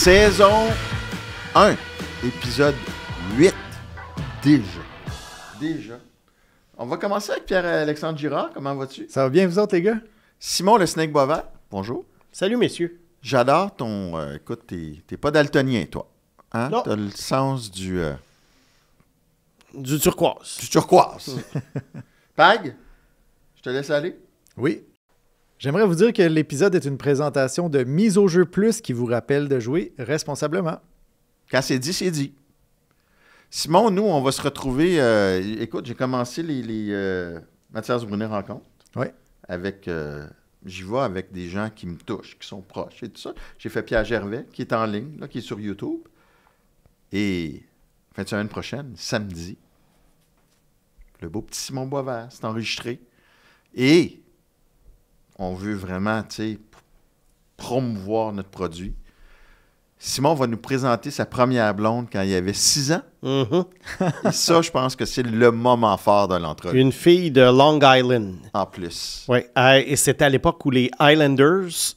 Saison 1, épisode 8. Déjà. On va commencer avec Pierre-Alexandre Girard. Comment vas-tu? Ça va bien, vous autres, les gars? Simon le Snake Boisvert, bonjour. Salut, messieurs. J'adore ton... écoute, t'es pas daltonien, toi. Hein? Non. T'as le sens du turquoise. Du turquoise. Pag, je te laisse aller. Oui. J'aimerais vous dire que l'épisode est une présentation de Mise au jeu plus qui vous rappelle de jouer responsablement. Quand c'est dit, c'est dit. Simon, nous, on va se retrouver... écoute, j'ai commencé les Mathias Brunet rencontres. Oui. Avec... j'y vais avec des gens qui me touchent, qui sont proches et tout ça. J'ai fait Pierre Gervais, qui est en ligne, là, qui est sur YouTube. Et fin de semaine prochaine, samedi, le beau petit Simon Boisvert, c'est enregistré. Et on veut vraiment, tu sais, promouvoir notre produit. Simon va nous présenter sa première blonde quand il avait 6 ans. Mhm. Et ça, je pense que c'est le moment fort de l'entrevue. Une fille de Long Island. En plus. Oui. Et c'était à l'époque où les Islanders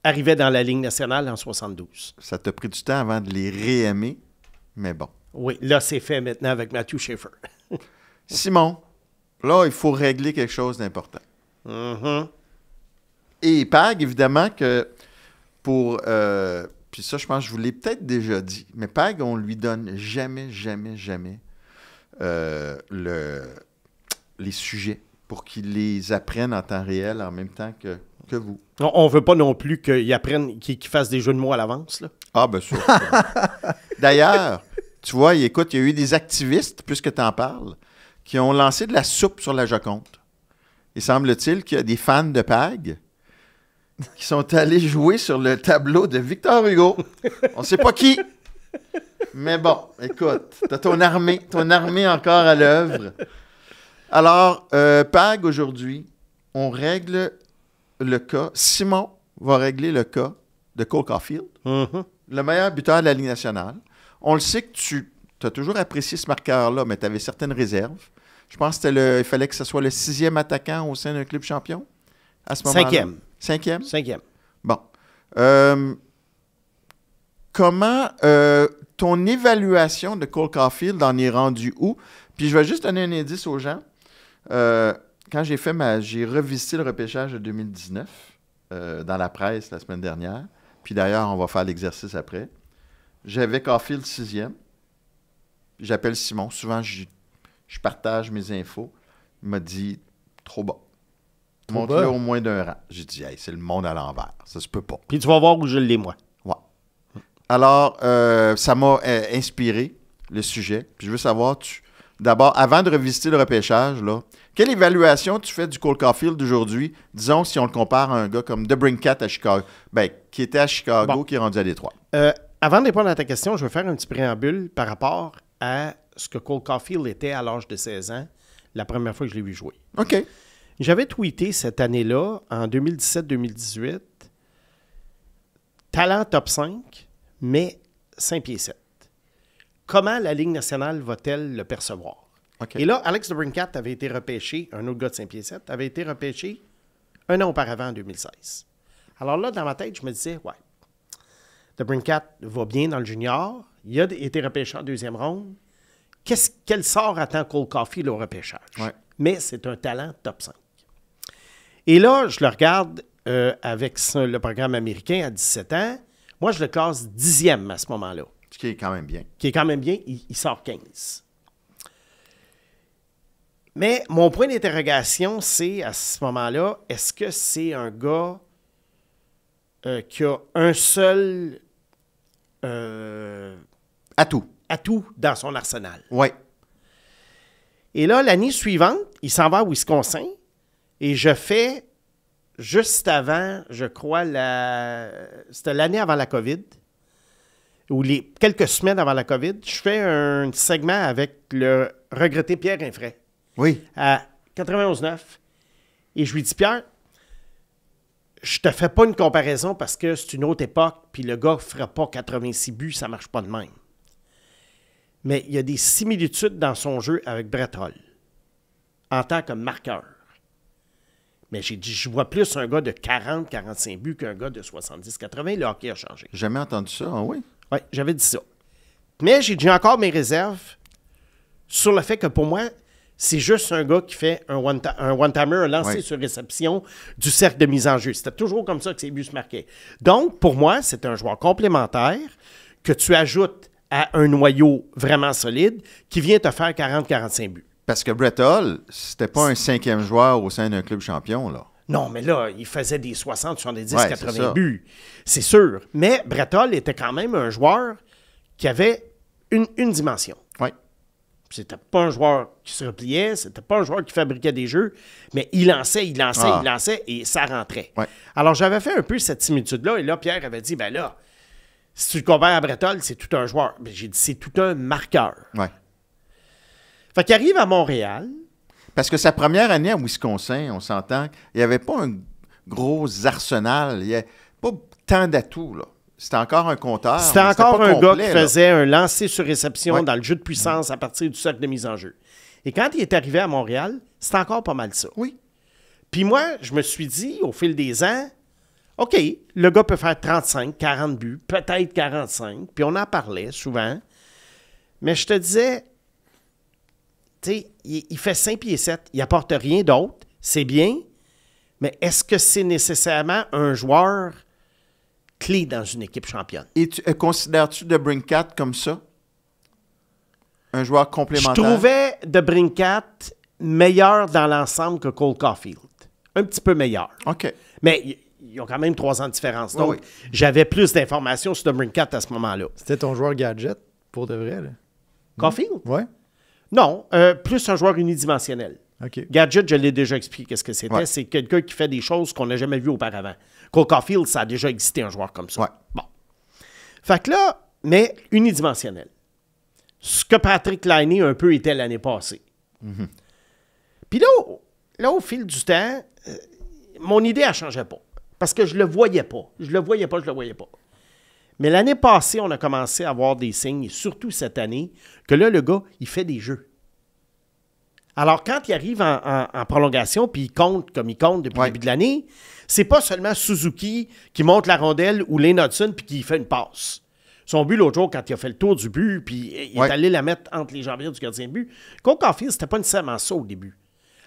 arrivaient dans la Ligue nationale en 72. Ça t'a pris du temps avant de les réaimer, mais bon. Oui, là, c'est fait maintenant avec Matthew Schaefer. Simon, là, il faut régler quelque chose d'important. Mhm. Et Pag, évidemment, que pour... puis ça, je pense que je vous l'ai peut-être déjà dit, mais Pag, on lui donne jamais les sujets pour qu'il les apprenne en temps réel en même temps que vous. On veut pas non plus qu'ils apprennent, qu'ils fassent des jeux de mots à l'avance, là. Ah, bien sûr. D'ailleurs, tu vois, écoute, il y a eu des activistes, puisque tu en parles, qui ont lancé de la soupe sur la Joconde. Il semble-t-il qu'il y a des fans de Pag qui sont allés jouer sur le tableau de Victor Hugo. On ne sait pas qui. Mais bon, écoute, tu as ton armée encore à l'œuvre. Alors, Pag, aujourd'hui, on règle le cas. Simon va régler le cas de Cole Caulfield, Mhm. le meilleur buteur de la Ligue nationale. On le sait que tu as toujours apprécié ce marqueur-là, mais tu avais certaines réserves. Je pense qu'il fallait que ce soit le 6e attaquant au sein d'un club champion à ce moment-là. 5e. 5e? 5e. Bon. Comment ton évaluation de Cole Caulfield en est rendue où? Puis je vais juste donner un indice aux gens. Quand j'ai revisité le repêchage de 2019 dans la presse la semaine dernière, puis d'ailleurs, on va faire l'exercice après. J'avais Caulfield 6e. J'appelle Simon. Souvent, je partage mes infos. Il m'a dit, trop bas. Monte-le au moins d'un rang. J'ai dit, hey, c'est le monde à l'envers. Ça se peut pas. Puis tu vas voir où je l'ai, moi. Ouais. Alors, ça m'a inspiré, le sujet. Puis je veux savoir, d'abord, avant de revisiter le repêchage, là, quelle évaluation tu fais du Cole Caulfield d'aujourd'hui? Disons, si on le compare à un gars comme DeBrincat à Chicago, qui était à Chicago, Bon. qui est rendu à Détroit. Avant de répondre à ta question, je vais faire un petit préambule par rapport à ce que Cole Caulfield était à l'âge de 16 ans, la première fois que je l'ai vu jouer. OK. J'avais tweeté cette année-là, en 2017-2018, talent top 5, mais 5 pieds 7. Comment la Ligue nationale va-t-elle le percevoir? OK. Et là, Alex DeBrincat avait été repêché, un autre gars de 5 pieds 7, avait été repêché un an auparavant, en 2016. Alors là, dans ma tête, je me disais, ouais, DeBrincat va bien dans le junior, il a été repêché en 2e ronde. Quel sort attend Cole Caulfield au repêchage? Ouais. Mais c'est un talent top 5. Et là, je le regarde avec le programme américain à 17 ans. Moi, je le classe 10e à ce moment-là. Ce qui est quand même bien. Qui est quand même bien, il sort 15. Mais mon point d'interrogation, c'est à ce moment-là, est-ce que c'est un gars qui a un seul atout dans son arsenal? Oui. Et là, l'année suivante, il s'en va à Wisconsin et je fais, juste avant, je crois, c'était l'année avant la COVID, ou quelques semaines avant la COVID, je fais un segment avec le regretté Pierre Rinfret Oui. à 91.9 et je lui dis, Pierre, je te fais pas une comparaison parce que c'est une autre époque puis le gars ne fera pas 86 buts, ça marche pas de même. Mais il y a des similitudes dans son jeu avec Brett Hull en tant que marqueur. Mais j'ai dit, je vois plus un gars de 40-45 buts qu'un gars de 70-80. Le hockey a changé. Jamais entendu ça, ah oui? Oui, j'avais dit ça. Mais j'ai encore mes réserves sur le fait que pour moi, c'est juste un gars qui fait un one-timer, un lancer sur réception du cercle de mise en jeu. C'était toujours comme ça que ses buts se marquaient. Donc, pour moi, c'est un joueur complémentaire que tu ajoutes à un noyau vraiment solide qui vient te faire 40-45 buts. Parce que Brett Hull, c'était pas un 5e joueur au sein d'un club champion, là. Non, mais là, il faisait des 60, 70, Ouais, 80 buts. C'est sûr. Mais Brett Hull était quand même un joueur qui avait une dimension. Oui. C'était pas un joueur qui se repliait, c'était pas un joueur qui fabriquait des jeux, mais il lançait et ça rentrait. Ouais. Alors, j'avais fait un peu cette similitude-là, et là, Pierre avait dit, ben là, si tu le compares à Brett Hull, c'est tout un joueur. Ben, j'ai dit, c'est tout un marqueur. Ouais. Fait qu'il arrive à Montréal. Parce que sa première année à Wisconsin, on s'entend, il n'y avait pas un gros arsenal. Il n'y avait pas tant d'atouts, là. C'était encore un compteur. C'était encore pas un complet, gars qui là. faisait un lancer sur réception Ouais. dans le jeu de puissance à partir du cercle de mise en jeu. Et quand il est arrivé à Montréal, c'était encore pas mal ça. Oui. Puis moi, je me suis dit, au fil des ans, OK, le gars peut faire 35, 40 buts, peut-être 45. Puis on en parlait souvent. Mais je te disais, tu sais, il fait 5 pieds 7, il apporte rien d'autre, c'est bien, mais est-ce que c'est nécessairement un joueur clé dans une équipe championne? Et considères-tu de Brincat comme ça? Un joueur Je complémentaire? trouvais de Brincat meilleur dans l'ensemble que Cole Caulfield. Un petit peu meilleur. OK. Mais ils ont quand même 3 ans de différence. Donc, Oui. j'avais plus d'informations sur de Brincat à ce moment-là. C'était ton joueur gadget, pour de vrai, là. Caulfield? Ouais? Non, plus un joueur unidimensionnel. OK. Gadget, je l'ai déjà expliqué qu'est-ce que c'était. Ouais. C'est quelqu'un qui fait des choses qu'on n'a jamais vues auparavant. Cole Caulfield, ça a déjà existé un joueur comme ça. Ouais. Bon. Fait que là, mais unidimensionnel. Ce que Patrick Laine un peu était l'année passée. Puis là, au fil du temps, mon idée, elle ne changeait pas. Parce que je le voyais pas. Je le voyais pas. Mais l'année passée, on a commencé à avoir des signes, et surtout cette année, que là, le gars, il fait des jeux. Alors, quand il arrive en prolongation, puis il compte comme il compte depuis le début de l'année, c'est pas seulement Suzuki qui monte la rondelle ou Lane Hudson puis qui fait une passe. Son but l'autre jour, quand il a fait le tour du but, puis il est allé la mettre entre les jambières du gardien de but, Cole Caulfield, c'était pas nécessairement ça au début.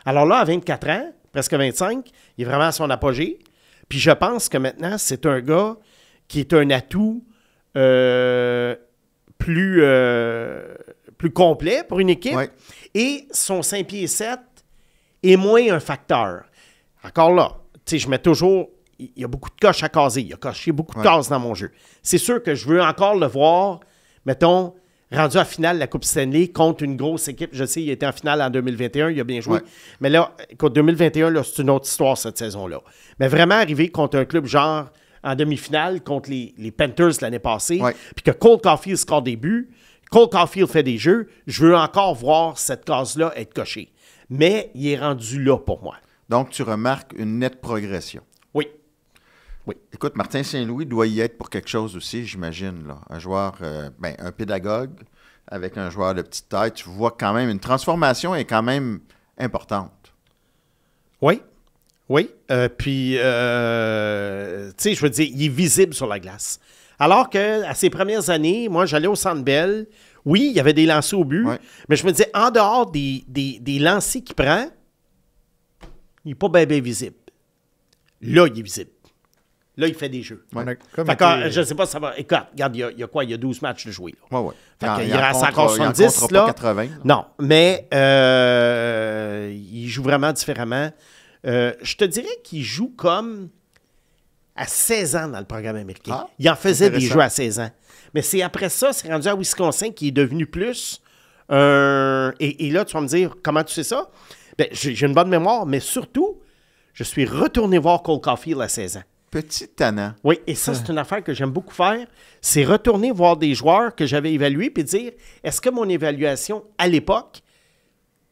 Alors là, à 24 ans, presque 25, il est vraiment à son apogée. Puis je pense que maintenant, c'est un gars qui est un atout plus complet pour une équipe. Ouais. Et son 5 pieds 7 est moins un facteur. Encore là, tu sais, je mets toujours... Il y a beaucoup de coches à caser. Il a coché beaucoup de cases dans mon jeu. C'est sûr que je veux encore le voir, mettons, rendu à finale de la Coupe Stanley contre une grosse équipe. Je sais, il était en finale en 2021, il a bien joué. Ouais. Mais là, contre 2021, là, c'est une autre histoire cette saison-là. Mais vraiment arriver contre un club genre en demi-finale contre les Panthers l'année passée, puis que Cole Caulfield score des buts, Cole Caulfield fait des jeux, je veux encore voir cette case-là être cochée. Mais il est rendu là pour moi. Donc, tu remarques une nette progression. Oui. Oui. Écoute, Martin Saint-Louis doit y être pour quelque chose aussi, j'imagine. Là. Un joueur, un pédagogue avec un joueur de petite taille. Tu vois quand même une transformation est quand même importante. Oui. Oui. Puis, tu sais, je veux dire, il est visible sur la glace. Alors qu'à ses premières années, moi, j'allais au Centre Bell. Oui, il y avait des lancers au but, mais je me disais, en dehors des lancers qu'il prend, il n'est pas bien visible. Là, il est visible. Là, il fait des jeux. Ouais. Fait que, je ne sais pas, ça va. Écoute, regarde, il y a quoi? Il y a 12 matchs de jouer. Oui, oui. Fait qu'il reste encore 70. Là. 80. Là. Non, mais il joue vraiment différemment. Je te dirais qu'il joue comme à 16 ans dans le programme américain. Ah, il en faisait des intéressant. jeux à 16 ans. Mais c'est après ça, c'est rendu à Wisconsin qui est devenu plus et là, tu vas me dire, comment tu sais ça? Ben, j'ai une bonne mémoire, mais surtout, je suis retourné voir Cole Caulfield à 16 ans. Petit tannant. Oui, et ça, c'est une affaire que j'aime beaucoup faire. C'est retourner voir des joueurs que j'avais évalués puis dire, est-ce que mon évaluation à l'époque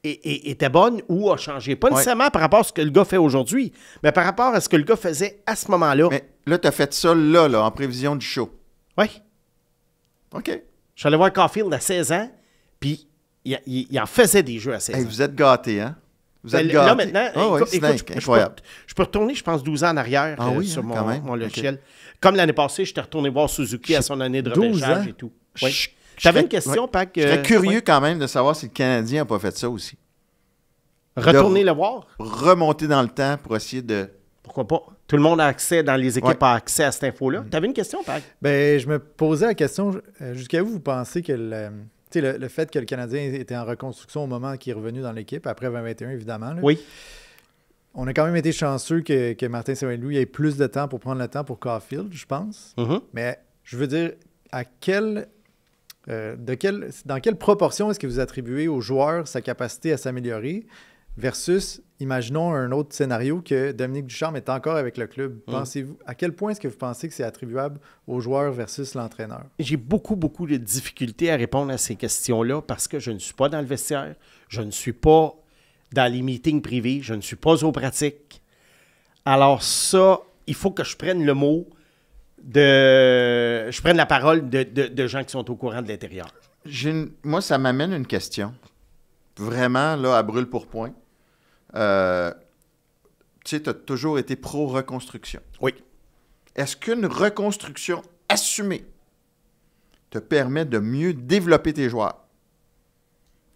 était bonne ou a changé? Pas nécessairement par rapport à ce que le gars fait aujourd'hui, mais par rapport à ce que le gars faisait à ce moment-là. Mais là, tu as fait ça là, en prévision du show. Oui. OK. Je suis allé voir Caulfield à 16 ans, puis il en faisait des jeux à 16 ans. Hey, vous êtes gâtés, hein? Vous êtes Là, gâtés. maintenant, Ah oui, c'est incroyable. je peux retourner, je pense, 12 ans en arrière sur quand même. mon logiciel. Comme l'année passée, j'étais retourné voir Suzuki à son année de 12 repêchage ans? et tout. Oui. J'avais une question, Pac. Je serais curieux ouais. quand même de savoir si le Canadien n'a pas fait ça aussi. Retourner le voir? Remonter dans le temps pour essayer de... Pourquoi pas? Tout le monde a accès, dans les équipes, Ouais. a accès à cette info-là. Tu avais une question, Pac? Ben, je me posais la question, jusqu'à où vous pensez que le fait que le Canadien était en reconstruction au moment qu'il est revenu dans l'équipe, après 2021, évidemment. Là, Oui. on a quand même été chanceux que Martin Saint-Louis ait plus de temps pour prendre le temps pour Caulfield, je pense. Mhm. Mais je veux dire, dans quelle proportion est-ce que vous attribuez au joueur sa capacité à s'améliorer versus, imaginons un autre scénario que Dominique Ducharme est encore avec le club. Pensez-vous, à quel point est-ce que vous pensez que c'est attribuable au joueur versus l'entraîneur? J'ai beaucoup de difficultés à répondre à ces questions-là parce que je ne suis pas dans le vestiaire, je ne suis pas dans les meetings privés, je ne suis pas aux pratiques. Alors ça, il faut que je prenne le mot je prenne la parole de gens qui sont au courant de l'intérieur. Moi, ça m'amène une question. Vraiment, là, à brûle pour point. Tu sais, tu as toujours été pro-reconstruction. Oui. Est-ce qu'une reconstruction assumée te permet de mieux développer tes joueurs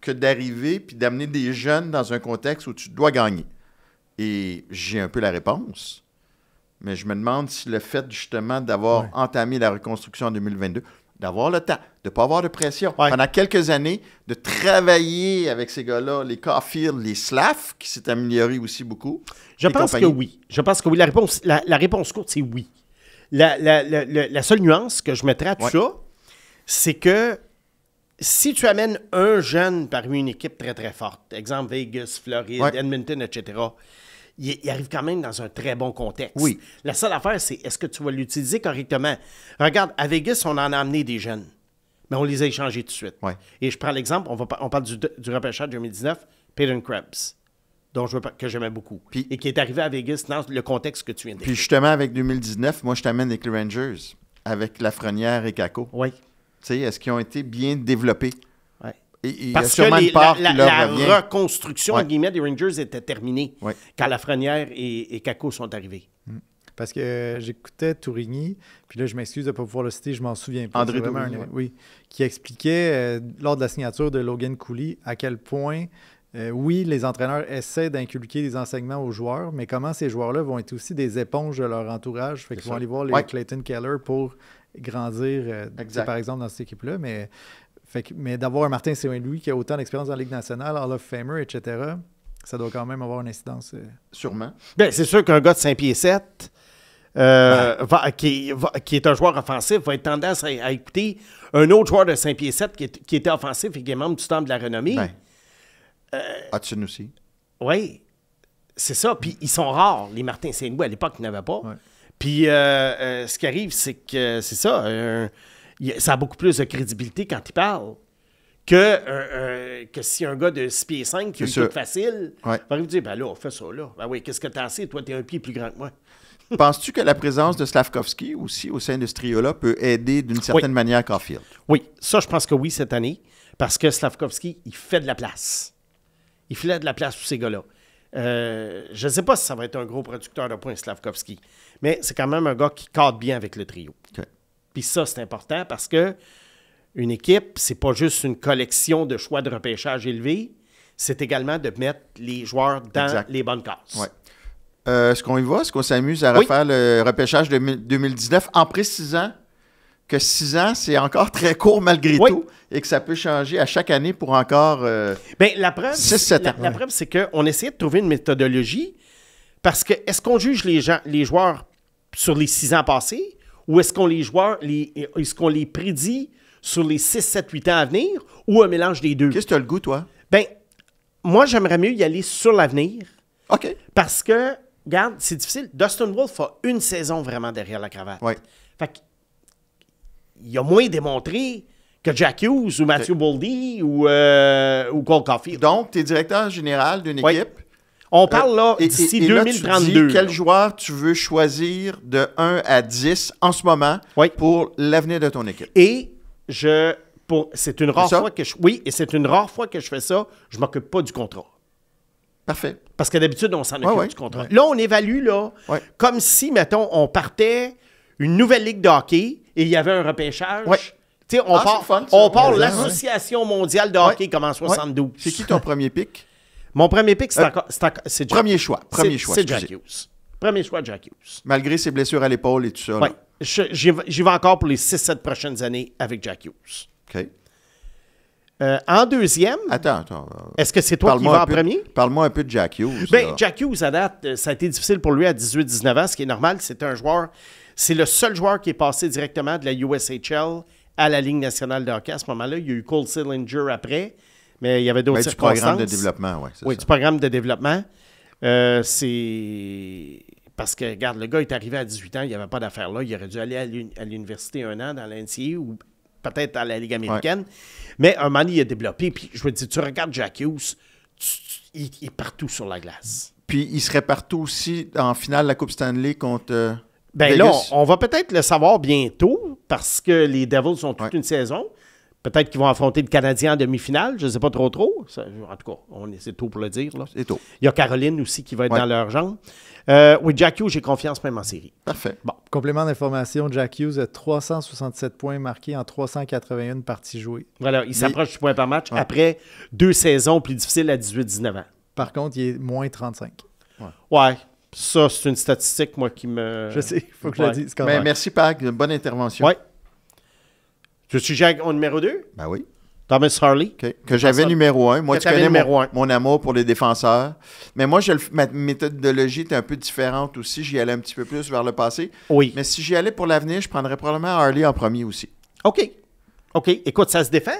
que d'arriver puis d'amener des jeunes dans un contexte où tu dois gagner? Et j'ai un peu la réponse, mais je me demande si le fait justement d'avoir entamé la reconstruction en 2022, d'avoir le temps, de ne pas avoir de pression, pendant quelques années, de travailler avec ces gars-là, les Caulfield, les Slav, qui s'est amélioré aussi beaucoup. Je pense que oui. Je pense que oui. La réponse courte, c'est oui. La seule nuance que je mettrais à tout ça, c'est que si tu amènes un jeune parmi une équipe très, très forte, exemple Vegas, Floride, Edmonton, etc., il arrive quand même dans un très bon contexte. Oui. La seule affaire, c'est est-ce que tu vas l'utiliser correctement? Regarde, à Vegas, on en a amené des jeunes, mais on les a échangés tout de suite. Ouais. Et je prends l'exemple, on parle du repêchage 2019, Peyton Krebs, que j'aimais beaucoup, et qui est arrivé à Vegas dans le contexte que tu viens de Puis décrire. justement, avec 2019, moi, je t'amène avec les Rangers, avec Lafrenière et Kako. Oui. Tu sais, est-ce qu'ils ont été bien développés? Ouais. Et Parce il y a sûrement une part qui leur la revient. reconstruction entre guillemets, des Rangers était terminée quand Lafrenière et Kako sont arrivés. Parce que j'écoutais Tourigny, puis là, je m'excuse de ne pas pouvoir le citer, je m'en souviens pas. André C'est vraiment Tourigny, oui, qui expliquait lors de la signature de Logan Cooley à quel point, oui, les entraîneurs essaient d'inculquer des enseignements aux joueurs, mais comment ces joueurs-là vont être aussi des éponges de leur entourage. Fait qu'ils vont aller voir les Clayton Keller pour grandir, par exemple, dans cette équipe-là. Mais d'avoir un Martin Saint-Louis qui a autant d'expérience dans la Ligue nationale, Hall of Famer, etc., ça doit quand même avoir une incidence. Sûrement. Bien, c'est sûr qu'un gars de 5 pieds 7, qui est un joueur offensif, va être tendance à écouter un autre joueur de 5 pieds 7 qui était offensif et qui est membre du Temple de la Renommée. Hudson aussi. Oui, c'est ça. Puis ils sont rares, les Martin Saint-Louis. À l'époque, ils n'avaient pas. Ouais. Puis ce qui arrive, c'est que c'est ça. Ça a beaucoup plus de crédibilité quand il parle que si un gars de 6 pieds 5 qui a eu tout facile, va arriver dire, ben là, fais ça là. Ben oui, qu'est-ce que t'as assez? Toi, t'es un pied plus grand que moi. Penses-tu que la présence de Slavkovski aussi au sein de ce trio-là peut aider d'une certaine manière Caulfield? Oui, ça, je pense que oui, cette année. Parce que Slavkovski, il fait de la place. Il fait de la place pour ces gars-là. Je ne sais pas si ça va être un gros producteur de points, Slavkovski, mais c'est quand même un gars qui cadre bien avec le trio. Okay. Puis ça, c'est important parce que une équipe, c'est pas juste une collection de choix de repêchage élevés, c'est également de mettre les joueurs dans les bonnes cases. Ouais. Est-ce qu'on y va? Est-ce qu'on s'amuse à refaire le repêchage de 2019 en précisant que 6 ans, c'est encore très court malgré tout et que ça peut changer à chaque année pour encore la preuve, 6-7 ans. La preuve, c'est qu'on essayait de trouver une méthodologie parce que est-ce qu'on juge les joueurs sur les 6 ans passés ou est-ce qu'on les prédit sur les 6, 7, 8 ans à venir ou un mélange des deux? Qu'est-ce que tu as le goût, toi? Moi, j'aimerais mieux y aller sur l'avenir. OK. Parce que, regarde, c'est difficile. Dustin Wolf a une saison vraiment derrière la cravate. Oui. Fait qu'il a moins démontré que Jack Hughes ou Matthew Boldy ou Cole Caulfield. Donc, tu es directeur général d'une équipe. On parle là d'ici 2032. Là, tu dis quel joueur tu veux choisir de 1 à 10 en ce moment pour l'avenir de ton équipe. Et c'est une rare fois que je fais ça. Je m'occupe pas du contrat. Parfait. Parce que d'habitude, on s'en occupe Ouais. du contrat. Là, on évalue Ouais. comme si, mettons, on partait une nouvelle ligue de hockey et il y avait un repêchage. Ouais. Tu sais, on c'est part, fun, ça. on part Ouais. l'Association mondiale de hockey comme en 72. C'est qui ton premier pick? Mon premier pick, c'est Jack. Premier choix. C'est Jack Hughes. Premier choix, Jack Hughes. Malgré ses blessures à l'épaule et tout ça. Oui. là. J'y vais encore pour les 6-7 prochaines années avec Jack Hughes. OK. En deuxième, Attends. est-ce que c'est toi qui vas en premier? Parle-moi un peu de Jack Hughes. Ben, là. Jack Hughes, à date, ça a été difficile pour lui à 18-19 ans, ce qui est normal. C'est un joueur, c'est le seul joueur qui est passé directement de la USHL à la Ligue nationale de hockey à ce moment-là. Il y a eu Cole Sillinger après, mais il y avait d'autres Ben, du circonstances. programme de développement, oui. Oui, du programme de développement. C'est parce que, regarde, le gars est arrivé à 18 ans, il n'y avait pas d'affaires là. Il aurait dû aller à l'université un an dans la NCAA ou peut-être à la Ligue américaine. Mais un moment donné, il a développé. Puis je veux dire, tu regardes Jack Hughes, il est partout sur la glace. Puis il serait partout aussi en finale de la Coupe Stanley contre Ben là, Vegas. on va peut-être le savoir bientôt parce que les Devils ont toute une saison. Peut-être qu'ils vont affronter le Canadien en demi-finale. Je ne sais pas trop. Ça, en tout cas, c'est tôt pour le dire. Là. C'est tôt. Il y a Caroline aussi qui va être dans leur genre. Oui, Jack Hughes, j'ai confiance même en série. Parfait. Bon. Complément d'information, Jack Hughes a 367 points marqués en 381 parties jouées. Voilà, il s'approche du point par match après 2 saisons plus difficiles à 18-19 ans. Par contre, il est moins 35. Ouais, ça, c'est une statistique, moi, qui me... Je sais, il faut que je le dise quand Mais même. merci, Pag. Bonne intervention. Ouais. Tu suggères au numéro 2? Ben oui. Thomas Harley. OK. Que j'avais numéro 1. Moi, Que tu t'avais connais numéro un. mon amour pour les défenseurs. Mais moi, ma méthodologie était un peu différente aussi. J'y allais un petit peu plus vers le passé. Oui. Mais si j'y allais pour l'avenir, je prendrais probablement Harley en premier aussi. OK. Écoute, ça se défend.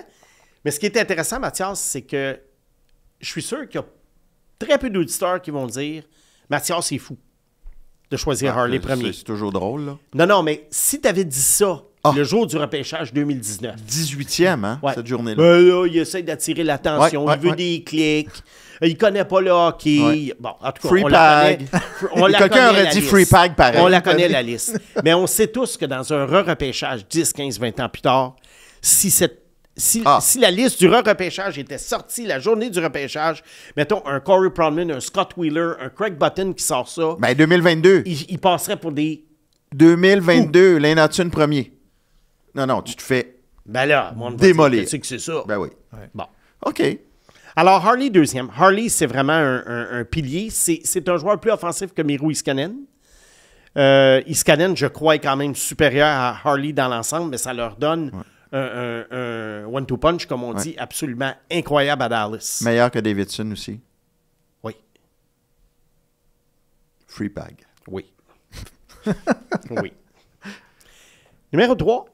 Mais ce qui est intéressant, Mathias, c'est que je suis sûr qu'il y a très peu d'auditeurs qui vont dire « Mathias, c'est fou de choisir Harley premier. » C'est toujours drôle, là. Non, mais si tu avais dit ça le jour du repêchage 2019... 18e, hein, cette journée-là. Ben là, il essaie d'attirer l'attention, il veut des clics, il connaît pas le hockey. Ouais. Bon, en tout cas, Free on la Pag. connaît. Quelqu'un aurait dit Free Pag pareil. On la connaît, la liste. Mais on sait tous que dans un re-repêchage 10, 15, 20 ans plus tard, si la liste du re-repêchage était sortie la journée du repêchage, mettons un Corey Pronman, un Scott Wheeler, un Craig Button qui sort ça, Ben, 2022. il passerait pour des... 2022, Lane Hudson premier. Non, tu te fais Ben là, on démolir. Tu sais que c'est ça. Ben oui. Bon. OK. Alors, Harley, deuxième. Harley, c'est vraiment un pilier. C'est un joueur plus offensif que Miro Iskanen. Iskanen, je crois, est quand même supérieur à Harley dans l'ensemble, mais ça leur donne un one-two punch, comme on dit, absolument incroyable à Dallas. Meilleur que Davidson aussi. Oui. Free Pag. Oui. Oui. Numéro 3.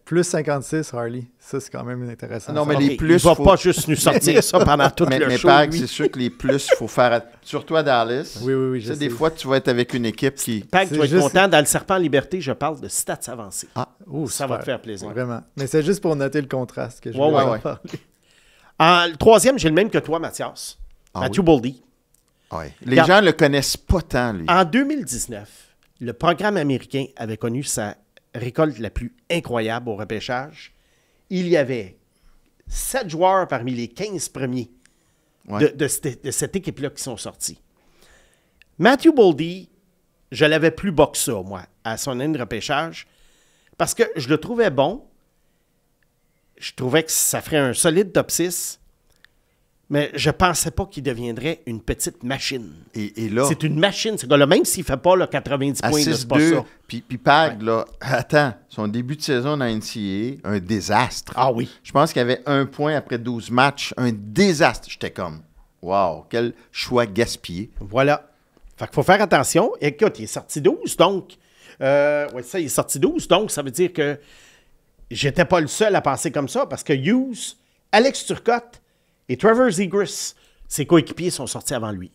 Plus 56, Harley. Ça, c'est quand même intéressant. Non, mais OK, les plus, il va faut- pas juste nous sortir ça pendant tout le Mais show. Pag, lui. c'est sûr que les plus, il faut faire... Surtout à Dallas. Oui, Tu je sais, des sais. fois, tu vas être avec une équipe qui... Pag, tu c'est vas être juste- content. Dans le Serpent en Liberté, je parle de stats avancés. Oh, Ça va super. te faire plaisir. Vraiment. Mais c'est juste pour noter le contraste que je Ouais, voulais ouais, en ouais. parler. Le troisième, j'ai le même que toi, Mathias. Ah Matthew Boldy. Ouais. Les Regarde. gens ne le connaissent pas tant, lui. En 2019, le programme américain avait connu sa récolte la plus incroyable au repêchage. Il y avait 7 joueurs parmi les 15 premiers Ouais. de cette équipe-là qui sont sortis. Matthew Boldy, je l'avais plus bas que ça, moi, à son année de repêchage, parce que je le trouvais bon. Je trouvais que ça ferait un solide top 6, mais je pensais pas qu'il deviendrait une petite machine. Et là, C'est une machine, ce gars-là, même s'il ne fait pas là, 90 à points, là, c'est pas 6-2, ça. puis Pag, là, attends, son début de saison dans NCAA, un désastre. Ah oui. Je pense qu'il y avait 1 point après 12 matchs. Un désastre. J'étais comme, wow, quel choix gaspillé. Voilà. Fait qu'il faut faire attention. Écoute, il est sorti 12, donc... oui, ça, il est sorti 12, donc ça veut dire que j'étais pas le seul à penser comme ça, parce que Hughes, Alex Turcotte et Trevor Zegras, ses coéquipiers sont sortis avant lui.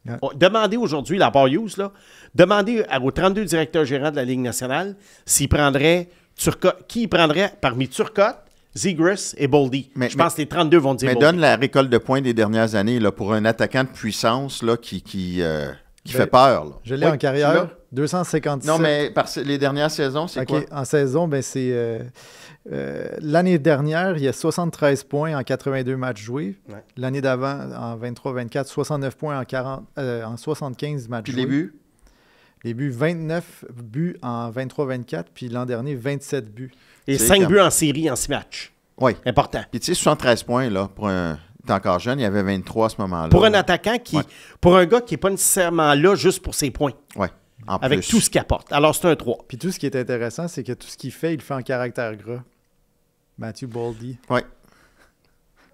Ouais. Demandez aujourd'hui, la part Hughes, là, demandez aux 32 directeurs gérants de la Ligue nationale s'ils prendraient Turcotte, qui ils prendraient parmi Turcotte, Zegras et Boldy. Je pense que les 32 vont dire Mais Boldy. donne la récolte de points des dernières années là, pour un attaquant de puissance là, qui fait peur. Là. Je l'ai Oui, en carrière. 257. Non, mais les dernières saisons, c'est OK. quoi? En saison, ben c'est... l'année dernière, il y a 73 points en 82 matchs joués. Ouais. L'année d'avant, en 23-24, 69 points en 75 matchs Puis joués. les buts? Les buts, 29 buts en 23-24, puis l'an dernier, 27 buts. Et C'est 5 comme- buts en série en 6 matchs. Oui. Important. Puis tu sais, 73 points, là, pour un... T'es encore jeune, il y avait 23 à ce moment-là. Pour un attaquant Ouais. pour un gars qui n'est pas nécessairement là juste pour ses points, Oui, en avec plus. tout ce qu'il apporte. Alors, c'est un 3. Puis tout ce qui est intéressant, c'est que tout ce qu'il fait, il le fait en caractère gras. Matthew Boldy. Oui.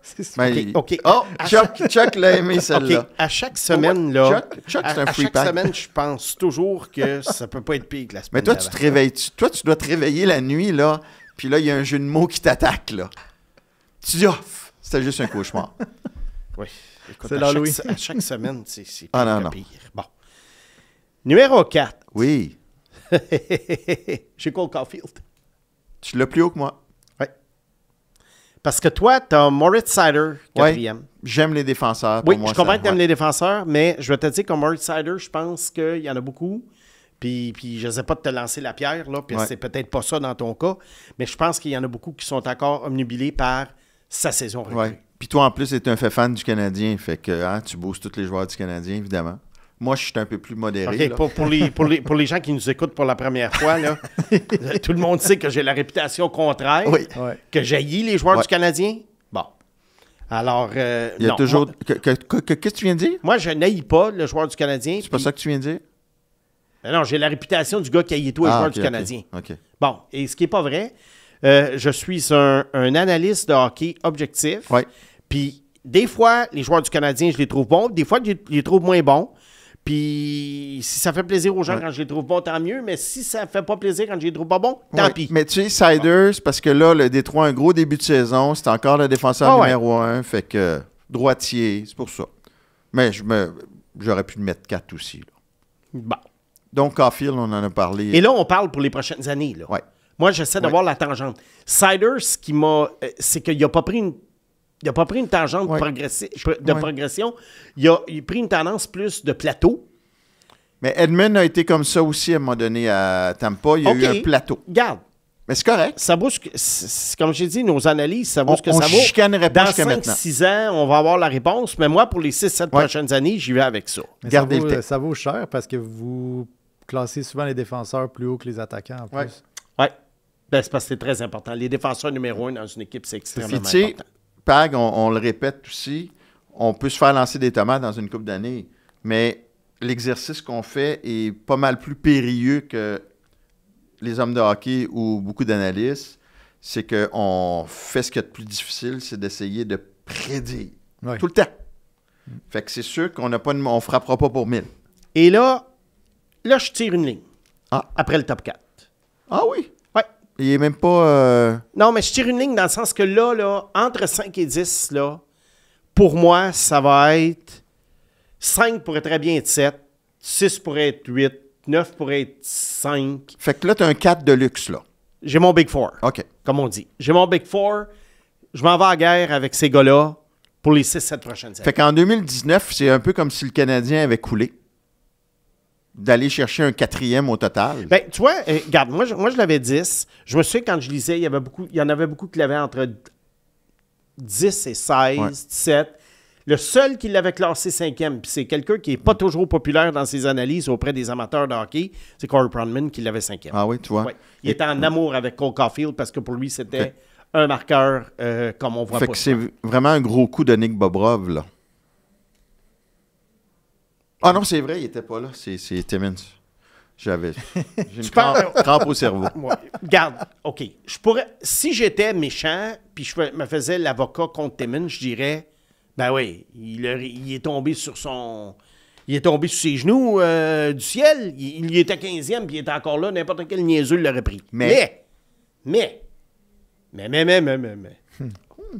C'est ça. Ben, OK. Oh, À Chuck l'a aimé, celle-là. OK. À chaque semaine, là, Chuck, c'est un à free chaque pack. semaine, je pense toujours que ça peut pas être pire que la semaine Mais toi, tu d'avant. te réveilles. Toi, tu dois te réveiller la nuit, là, puis là, il y a un jeu de mots qui t'attaque, là. Tu dis, oh, c'était juste un cauchemar. Oui. Écoute, C'est à l'Halloween. chaque semaine, c'est pire Ah, non, que non. pire. Bon. Numéro 4. Oui. J'ai Cole Caulfield. Tu l'as plus haut que moi. Parce que toi, tu as Moritz Seider, 4e. J'aime les défenseurs. Pour Oui, moi, je comprends ça- que tu aimes ouais. les défenseurs, mais je vais te dire que Moritz Seider, je pense qu'il y en a beaucoup. Puis je ne sais pas de te lancer la pierre, là, puis Ouais. c'est peut-être pas ça dans ton cas, mais je pense qu'il y en a beaucoup qui sont encore omnubilés par sa saison recrue. Ouais. Puis toi, en plus, tu es un fait fan du Canadien. Fait que hein, tu boostes tous les joueurs du Canadien, évidemment. Moi, je suis un peu plus modéré. OK, là. pour les gens qui nous écoutent pour la première fois, là, tout le monde sait que j'ai la réputation contraire, Oui. Ouais. que j'haïs les joueurs Ouais. du Canadien. Bon. Alors, Il y a non, toujours. Moi, Qu'est-ce que tu viens de dire? moi, je n'haïs pas le joueur du Canadien. C'est pas ça que tu viens de dire? Non, j'ai la réputation du gars qui haït tous les joueurs ok, du ok, Canadien. OK. Bon, et ce qui n'est pas vrai, je suis un analyste de hockey objectif. Ouais. Puis, des fois, les joueurs du Canadien, je les trouve bons. Des fois, je les trouve moins bons. Puis, si ça fait plaisir aux gens Ouais. quand je les trouve bons, tant mieux. Mais si ça ne fait pas plaisir quand je les trouve pas bons, tant Ouais. pis. Mais tu sais, Siders, parce que là, le Détroit a un gros début de saison. C'est encore le défenseur Ah ouais. numéro 1. Fait que droitier, c'est pour ça. Mais j'aurais pu le mettre 4 aussi. Là. Bon. Donc, Caulfield, on en a parlé. Et là, on parle pour les prochaines années. Là. Ouais. Moi, j'essaie de Ouais. voir la tangente. Siders, ce qui m'a. C'est qu'il n'a pas pris une. Il n'a pas pris une tangente Ouais. de Ouais. progression. Il a pris une tendance plus de plateau. Mais Edmund a été comme ça aussi à un moment donné à Tampa. Il y a OK. eu un plateau. Regarde, Mais c'est correct. ça vaut ce que. Comme j'ai dit, nos analyses, ça vaut ce que On ça vaut. chicanerait pas Dans jusqu'à maintenant. 5-6 ans, on va avoir la réponse. Mais moi, pour les 6-7 Ouais. prochaines années, j'y vais avec ça. Mais Gardez le temps. ça vaut cher parce que vous classez souvent les défenseurs plus haut que les attaquants en plus. Ouais. Oui. Ben, c'est parce que c'est très important. Les défenseurs numéro 1 dans une équipe, c'est extrêmement Puis, tu sais, important. Pag, on le répète aussi, on peut se faire lancer des tomates dans une coupe d'années, mais l'exercice qu'on fait est pas mal plus périlleux que les hommes de hockey ou beaucoup d'analystes. C'est qu'on fait ce qu'il y a de plus difficile, c'est d'essayer de prédire. Ouais. Tout le temps. Fait que c'est sûr qu'on n'a pas on frappera pas pour 1000. Et là, je tire une ligne. Ah. Après le top 4. Ah oui? Ouais. Il est même pas... Non, mais je tire une ligne dans le sens que là, entre 5 et 10, là, pour moi, ça va être 5 pourrait très bien être 7, 6 pourrait être 8, 9 pourrait être 5. Fait que là, tu as un 4 de luxe, là. J'ai mon Big Four, OK. comme on dit. J'ai mon Big Four. Je m'en vais à guerre avec ces gars-là pour les 6-7 prochaines années. Fait qu'en 2019, c'est un peu comme si le Canadien avait coulé. D'aller chercher un 4e au total. Ben, tu vois, regarde, moi, je l'avais 10. Je me souviens, quand je lisais, il y en avait beaucoup qui l'avaient entre 10 et 16, Ouais. 17. Le seul qui l'avait classé 5e, puis c'est quelqu'un qui n'est pas toujours populaire dans ses analyses auprès des amateurs de hockey, c'est Corey Pronman qui l'avait 5e. Ah oui, tu vois. Ouais. Il était en amour avec Cole Caulfield parce que pour lui, c'était un marqueur comme on voit Fait pas. que c'est souvent. vraiment un gros coup de Nick Bobrov, là. Ah non, c'est vrai, il était pas là. C'est Timmins. J'ai une crampe au cerveau. Ouais. Regarde, OK. Je pourrais, si j'étais méchant, puis je me faisais l'avocat contre Timmins, je dirais, ben oui, il est tombé sur son... Il est tombé sur ses genoux du ciel. Il était 15e, puis il était encore là. N'importe quel niaiseux l'aurait pris. Mais.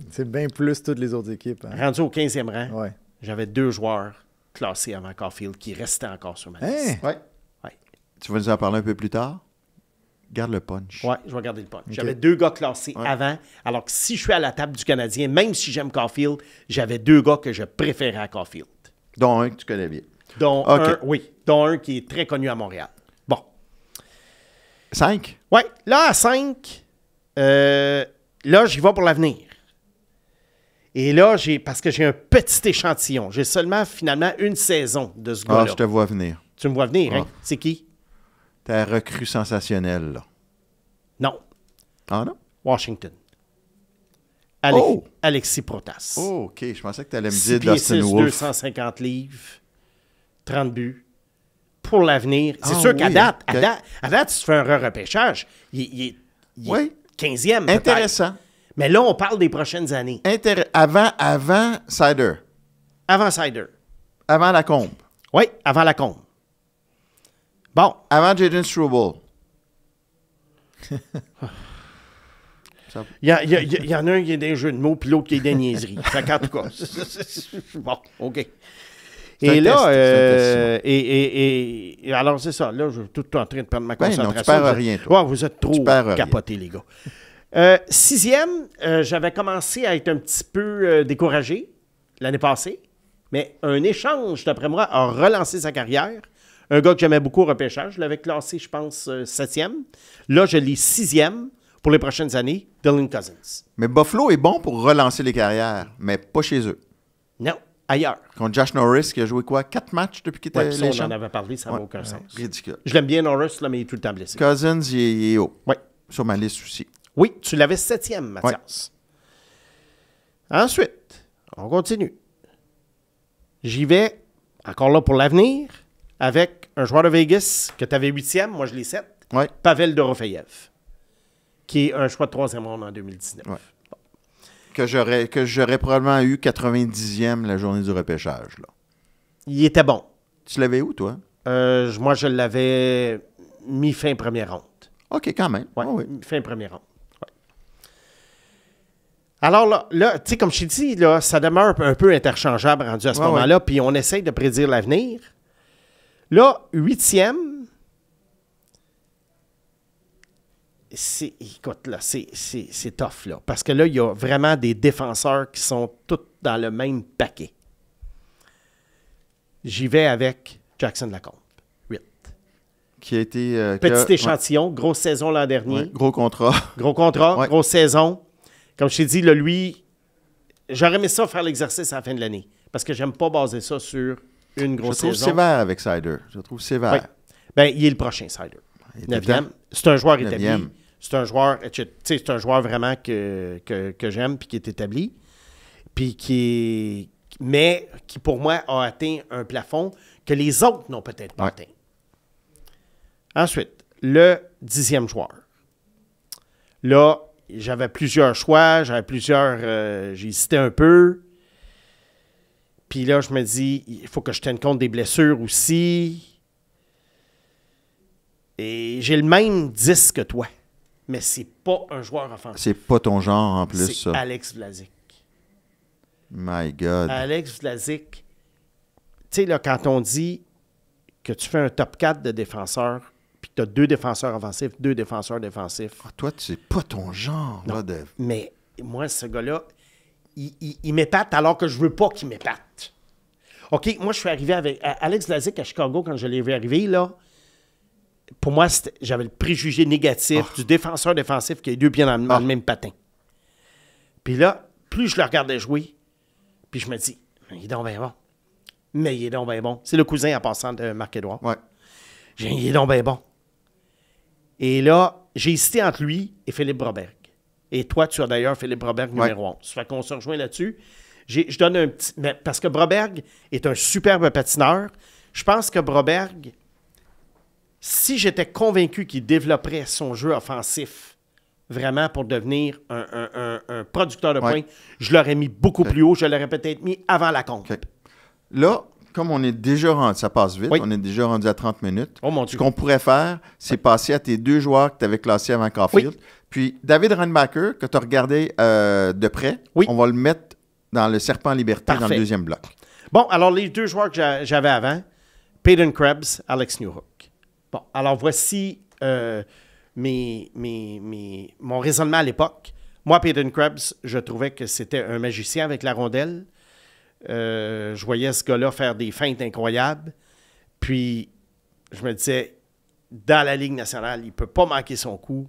C'est bien plus toutes les autres équipes. Hein. Rendu au 15e rang, Ouais. j'avais 2 joueurs classés avant Caulfield qui restaient encore sur ma liste. Hein? Ouais. Ouais. Tu vas nous en parler un peu plus tard? Garde le punch. Ouais, je vais garder le punch. J'avais 2 gars classés avant, alors que si je suis à la table du Canadien, même si j'aime Caulfield, j'avais 2 gars que je préférais à Caulfield. Dont un que tu connais bien. Dont OK. dont un qui est très connu à Montréal. Bon. 5? Oui, là, à 5, là, j'y vais pour l'avenir. Et là, parce que j'ai un petit échantillon. J'ai seulement, finalement, une saison de ce gars-là. Ah, je te vois venir. Tu me vois venir, hein? Ah. C'est qui? T'es recrue sensationnelle, là. Non. Ah non? Washington. Oh! Alexis Protas. Oh, OK. Je pensais que tu allais me 6 dire pieds Dustin 6, Wolf. 250 livres, 30 buts. Pour l'avenir. C'est Ah sûr qu'à oui, date, OK. à date, si tu fais un repêchage, il est Oui. 15e. peut-être. Intéressant. Mais là, on parle des prochaines années. Avant Cider. Avant Cider. Avant la Combe. Oui, avant la combe. Bon. Avant Jaden Struble. Il y en a un qui est des jeux de mots, puis l'autre qui est des niaiseries. Fait qu'en tout cas. Bon, OK. C'est un Et là, test, c'est un test, et alors c'est ça. Là, je suis tout en train de perdre ma Ben non, concentration. tu perds rien, toi. Ouais, vous êtes trop Tu perds rien. capotés, les gars. 6e, j'avais commencé à être un petit peu découragé l'année passée, mais un échange, d'après moi, a relancé sa carrière. Un gars que j'aimais beaucoup au repêchage, je l'avais classé, je pense, 7e. Là, je l'ai 6e pour les prochaines années, Dylan Cousins. Mais Buffalo est bon pour relancer les carrières, mais pas chez eux. Non, ailleurs. Contre Josh Norris, qui a joué quoi? 4 matchs depuis qu'il Ouais, était puis ça, on en l'échange? avait parlé, ça n'a Ouais. aucun sens. Ridicule. Je l'aime bien, Norris, là, mais il est tout le temps blessé. Cousins, il est haut. Oui. Sur ma liste aussi. Oui, tu l'avais 7e, Mathias. Ensuite, on continue. J'y vais, encore là pour l'avenir, avec un joueur de Vegas que tu avais 8e, moi je l'ai 7, Ouais. Pavel Dorofeyev, qui est un choix de 3e ronde en 2019. Ouais. Que j'aurais probablement eu 90e la journée du repêchage. Là. Il était bon. Tu l'avais où, toi? Moi, je l'avais mis fin première ronde. OK, quand même. Ouais, Ah oui. fin première ronde. Ouais. Alors là tu sais, comme je t'ai dit, là, ça demeure un peu interchangeable rendu à ce Ouais, moment-là, puis on essaye de prédire l'avenir. Là, 8e, écoute, là, c'est tough, là, parce que là, il y a vraiment des défenseurs qui sont tous dans le même paquet. J'y vais avec Jackson Lacombe, 8. Qui a été... Petit échantillon, grosse saison l'an dernier. Ouais, gros contrat. Gros contrat, Ouais. grosse saison. Comme je t'ai dit, là, lui, j'aurais aimé ça faire l'exercice à la fin de l'année. Parce que j'aime pas baser ça sur une Je grosse trouve saison. sévère avec Cider. Je trouve sévère. Oui. Ben, il est le prochain Cider. Il était 9e. temps. C'est un joueur établi. 9e. C'est un joueur, tu sais, c'est un joueur vraiment que j'aime puis qui est établi. Puis mais qui, pour moi, a atteint un plafond que les autres n'ont peut-être pas Ouais. atteint. Ensuite, le 10e joueur. Là, j'avais plusieurs choix, j'ai hésité un peu. Puis là, je me dis, il faut que je tienne compte des blessures aussi. Et j'ai le même 10 que toi, mais c'est pas un joueur offensif. C'est pas ton genre, en plus, C'est ça. Alex Vlasic. My God. Alex Vlasic, tu sais, là, quand on dit que tu fais un top 4 de défenseurs, puis que tu as 2 défenseurs offensifs, 2 défenseurs défensifs, Ah, toi, c'est pas ton genre, là, de... mais moi, ce gars-là, il m'épate alors que je veux pas qu'il m'épate. OK, moi, je suis arrivé avec Alex Vlasic à Chicago quand je l'ai vu arriver, là. Pour moi, j'avais le préjugé négatif du défenseur défensif qui a les 2 pieds dans le même patin. Puis là, plus je le regardais jouer, puis je me dis, il est donc bien bon. Mais il est donc bien bon. C'est le cousin en passant de Marc-Édouard. Ouais. Il est donc bien bon. Et là, j'ai hésité entre lui et Philippe Broberg. Et toi, tu as d'ailleurs Philippe Broberg numéro 11. Ça fait qu'on se rejoint là-dessus. Je donne un petit... Mais parce que Broberg est un superbe patineur. Je pense que Broberg, si j'étais convaincu qu'il développerait son jeu offensif vraiment pour devenir un producteur de points, je l'aurais mis beaucoup plus haut. Je l'aurais peut-être mis avant la compte. OK. Là, comme on est déjà rendu, ça passe vite, Oui. on est déjà rendu à 30 minutes. Oh mon Ce Dieu. qu'on pourrait faire, c'est passer à tes 2 joueurs que tu avais classés avant Caulfield. Oui. Puis David Reinbacher, que tu as regardé de près, Oui. on va le mettre dans le Serpent Liberté, dans Parfait. le 2e bloc. Bon, alors les 2 joueurs que j'avais avant, Peyton Krebs, Alex Newhook. Bon, alors voici mon raisonnement à l'époque. Moi, Peyton Krebs, je trouvais que c'était un magicien avec la rondelle. Je voyais ce gars-là faire des feintes incroyables. Puis, je me disais, dans la Ligue nationale. Il ne peut pas manquer son coup.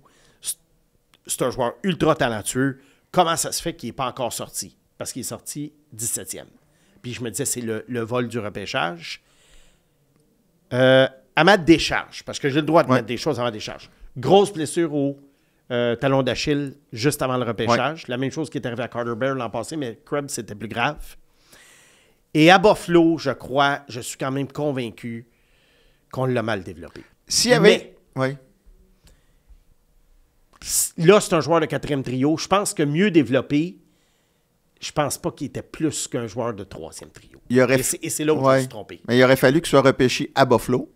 C'est un joueur ultra talentueux. Comment ça se fait qu'il n'est pas encore sorti? Parce qu'il est sorti 17e. Puis je me disais, c'est le vol du repêchage. À ma décharge, parce que j'ai le droit de mettre des choses à ma décharge. Grosse blessure au talon d'Achille juste avant le repêchage. La même chose qui est arrivée à Carter Bear l'an passé, mais Krebs, c'était plus grave. Et à Buffalo, je suis quand même convaincu qu'on l'a mal développé. S'il y avait... Oui. Là, c'est un joueur de 4e trio. Je pense que mieux développé, je pense pas qu'il était plus qu'un joueur de 3e trio. Et c'est là où je me suis trompé. Mais il aurait fallu qu'il soit repêché à Buffalo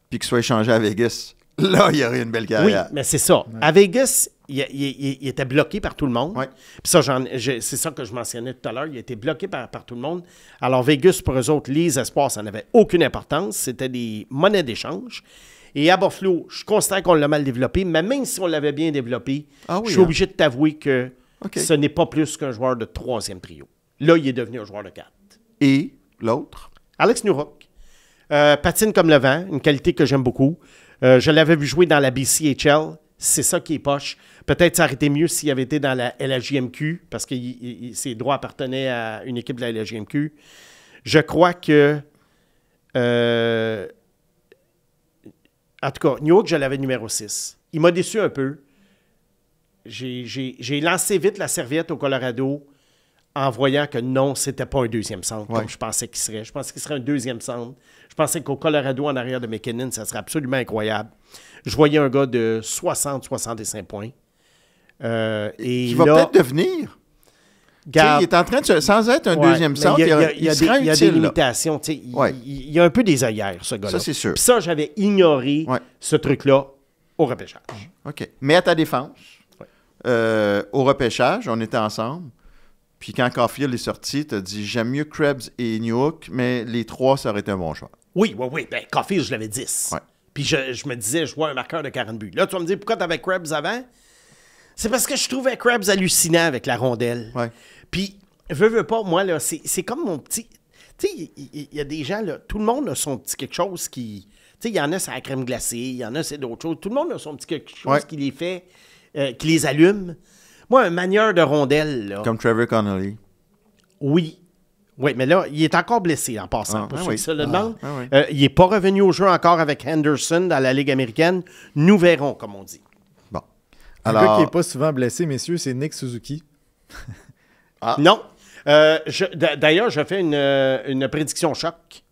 puis qu'il soit échangé à Vegas. Là, il y aurait une belle carrière. Oui, mais c'est ça. Ouais. À Vegas, il était bloqué par tout le monde. Ouais. Puis ça, c'est ça que je mentionnais tout à l'heure. Il a été bloqué par tout le monde. Alors, Vegas, pour eux autres, les espoirs, ça n'avait aucune importance. C'était des monnaies d'échange. Et à Buffalo, je considère qu'on l'a mal développé, mais même si on l'avait bien développé, je suis obligé de t'avouer que ce n'est pas plus qu'un joueur de 3e trio. Là, il est devenu un joueur de 4. Et l'autre? Alex Newhook. Patine comme le vent, une qualité que j'aime beaucoup. Je l'avais vu jouer dans la BCHL. C'est ça qui est poche. Peut-être ça aurait été mieux s'il avait été dans la LHJMQ, parce que ses droits appartenaient à une équipe de la LHJMQ. Je crois que... en tout cas, Newhook, je l'avais numéro 6. Il m'a déçu un peu. J'ai lancé vite la serviette au Colorado en voyant que non, c'était pas un deuxième centre comme je pensais qu'il serait. Je pensais qu'il serait un deuxième centre. Je pensais qu'au Colorado, en arrière de McKinnon, ça serait absolument incroyable. Je voyais un gars de 60-65 points. Qui va peut-être devenir. Il est en train de, sans être un deuxième centre, il y a des limitations. Il y a un peu des œillères, ce gars-là. Ça, c'est sûr. Puis ça, j'avais ignoré ce truc-là au repêchage. OK. Mais à ta défense, au repêchage, on était ensemble. Puis quand Caulfield est sorti, tu as dit j'aime mieux Krebs et Newhook, mais les trois, ça aurait été un bon choix. Oui. Ben, Caulfield, je l'avais 10. Ouais. Puis je me disais, je vois un marqueur de 40 buts. Là, tu vas me dire pourquoi tu avais Krebs avant? C'est parce que je trouvais Krebs hallucinant avec la rondelle. Ouais. Puis, veux pas, moi, là, c'est comme mon petit... Tu sais, il y a des gens, là, tout le monde a son petit quelque chose qui... Tu sais, il y en a, c'est la crème glacée, il y en a, c'est d'autres choses. Tout le monde a son petit quelque chose qui les fait, qui les allume. Moi, un manieur de rondelle, là... Comme Trevor Connolly. Oui. Oui, mais là, il est encore blessé en passant. Pour ceux qui se le demandent. Il n'est pas revenu au jeu encore avec Henderson dans la Ligue américaine. Nous verrons, comme on dit. Bon. Alors... Un gars qui n'est pas souvent blessé, messieurs, c'est Nick Suzuki. Non. D'ailleurs, je fais une prédiction choc.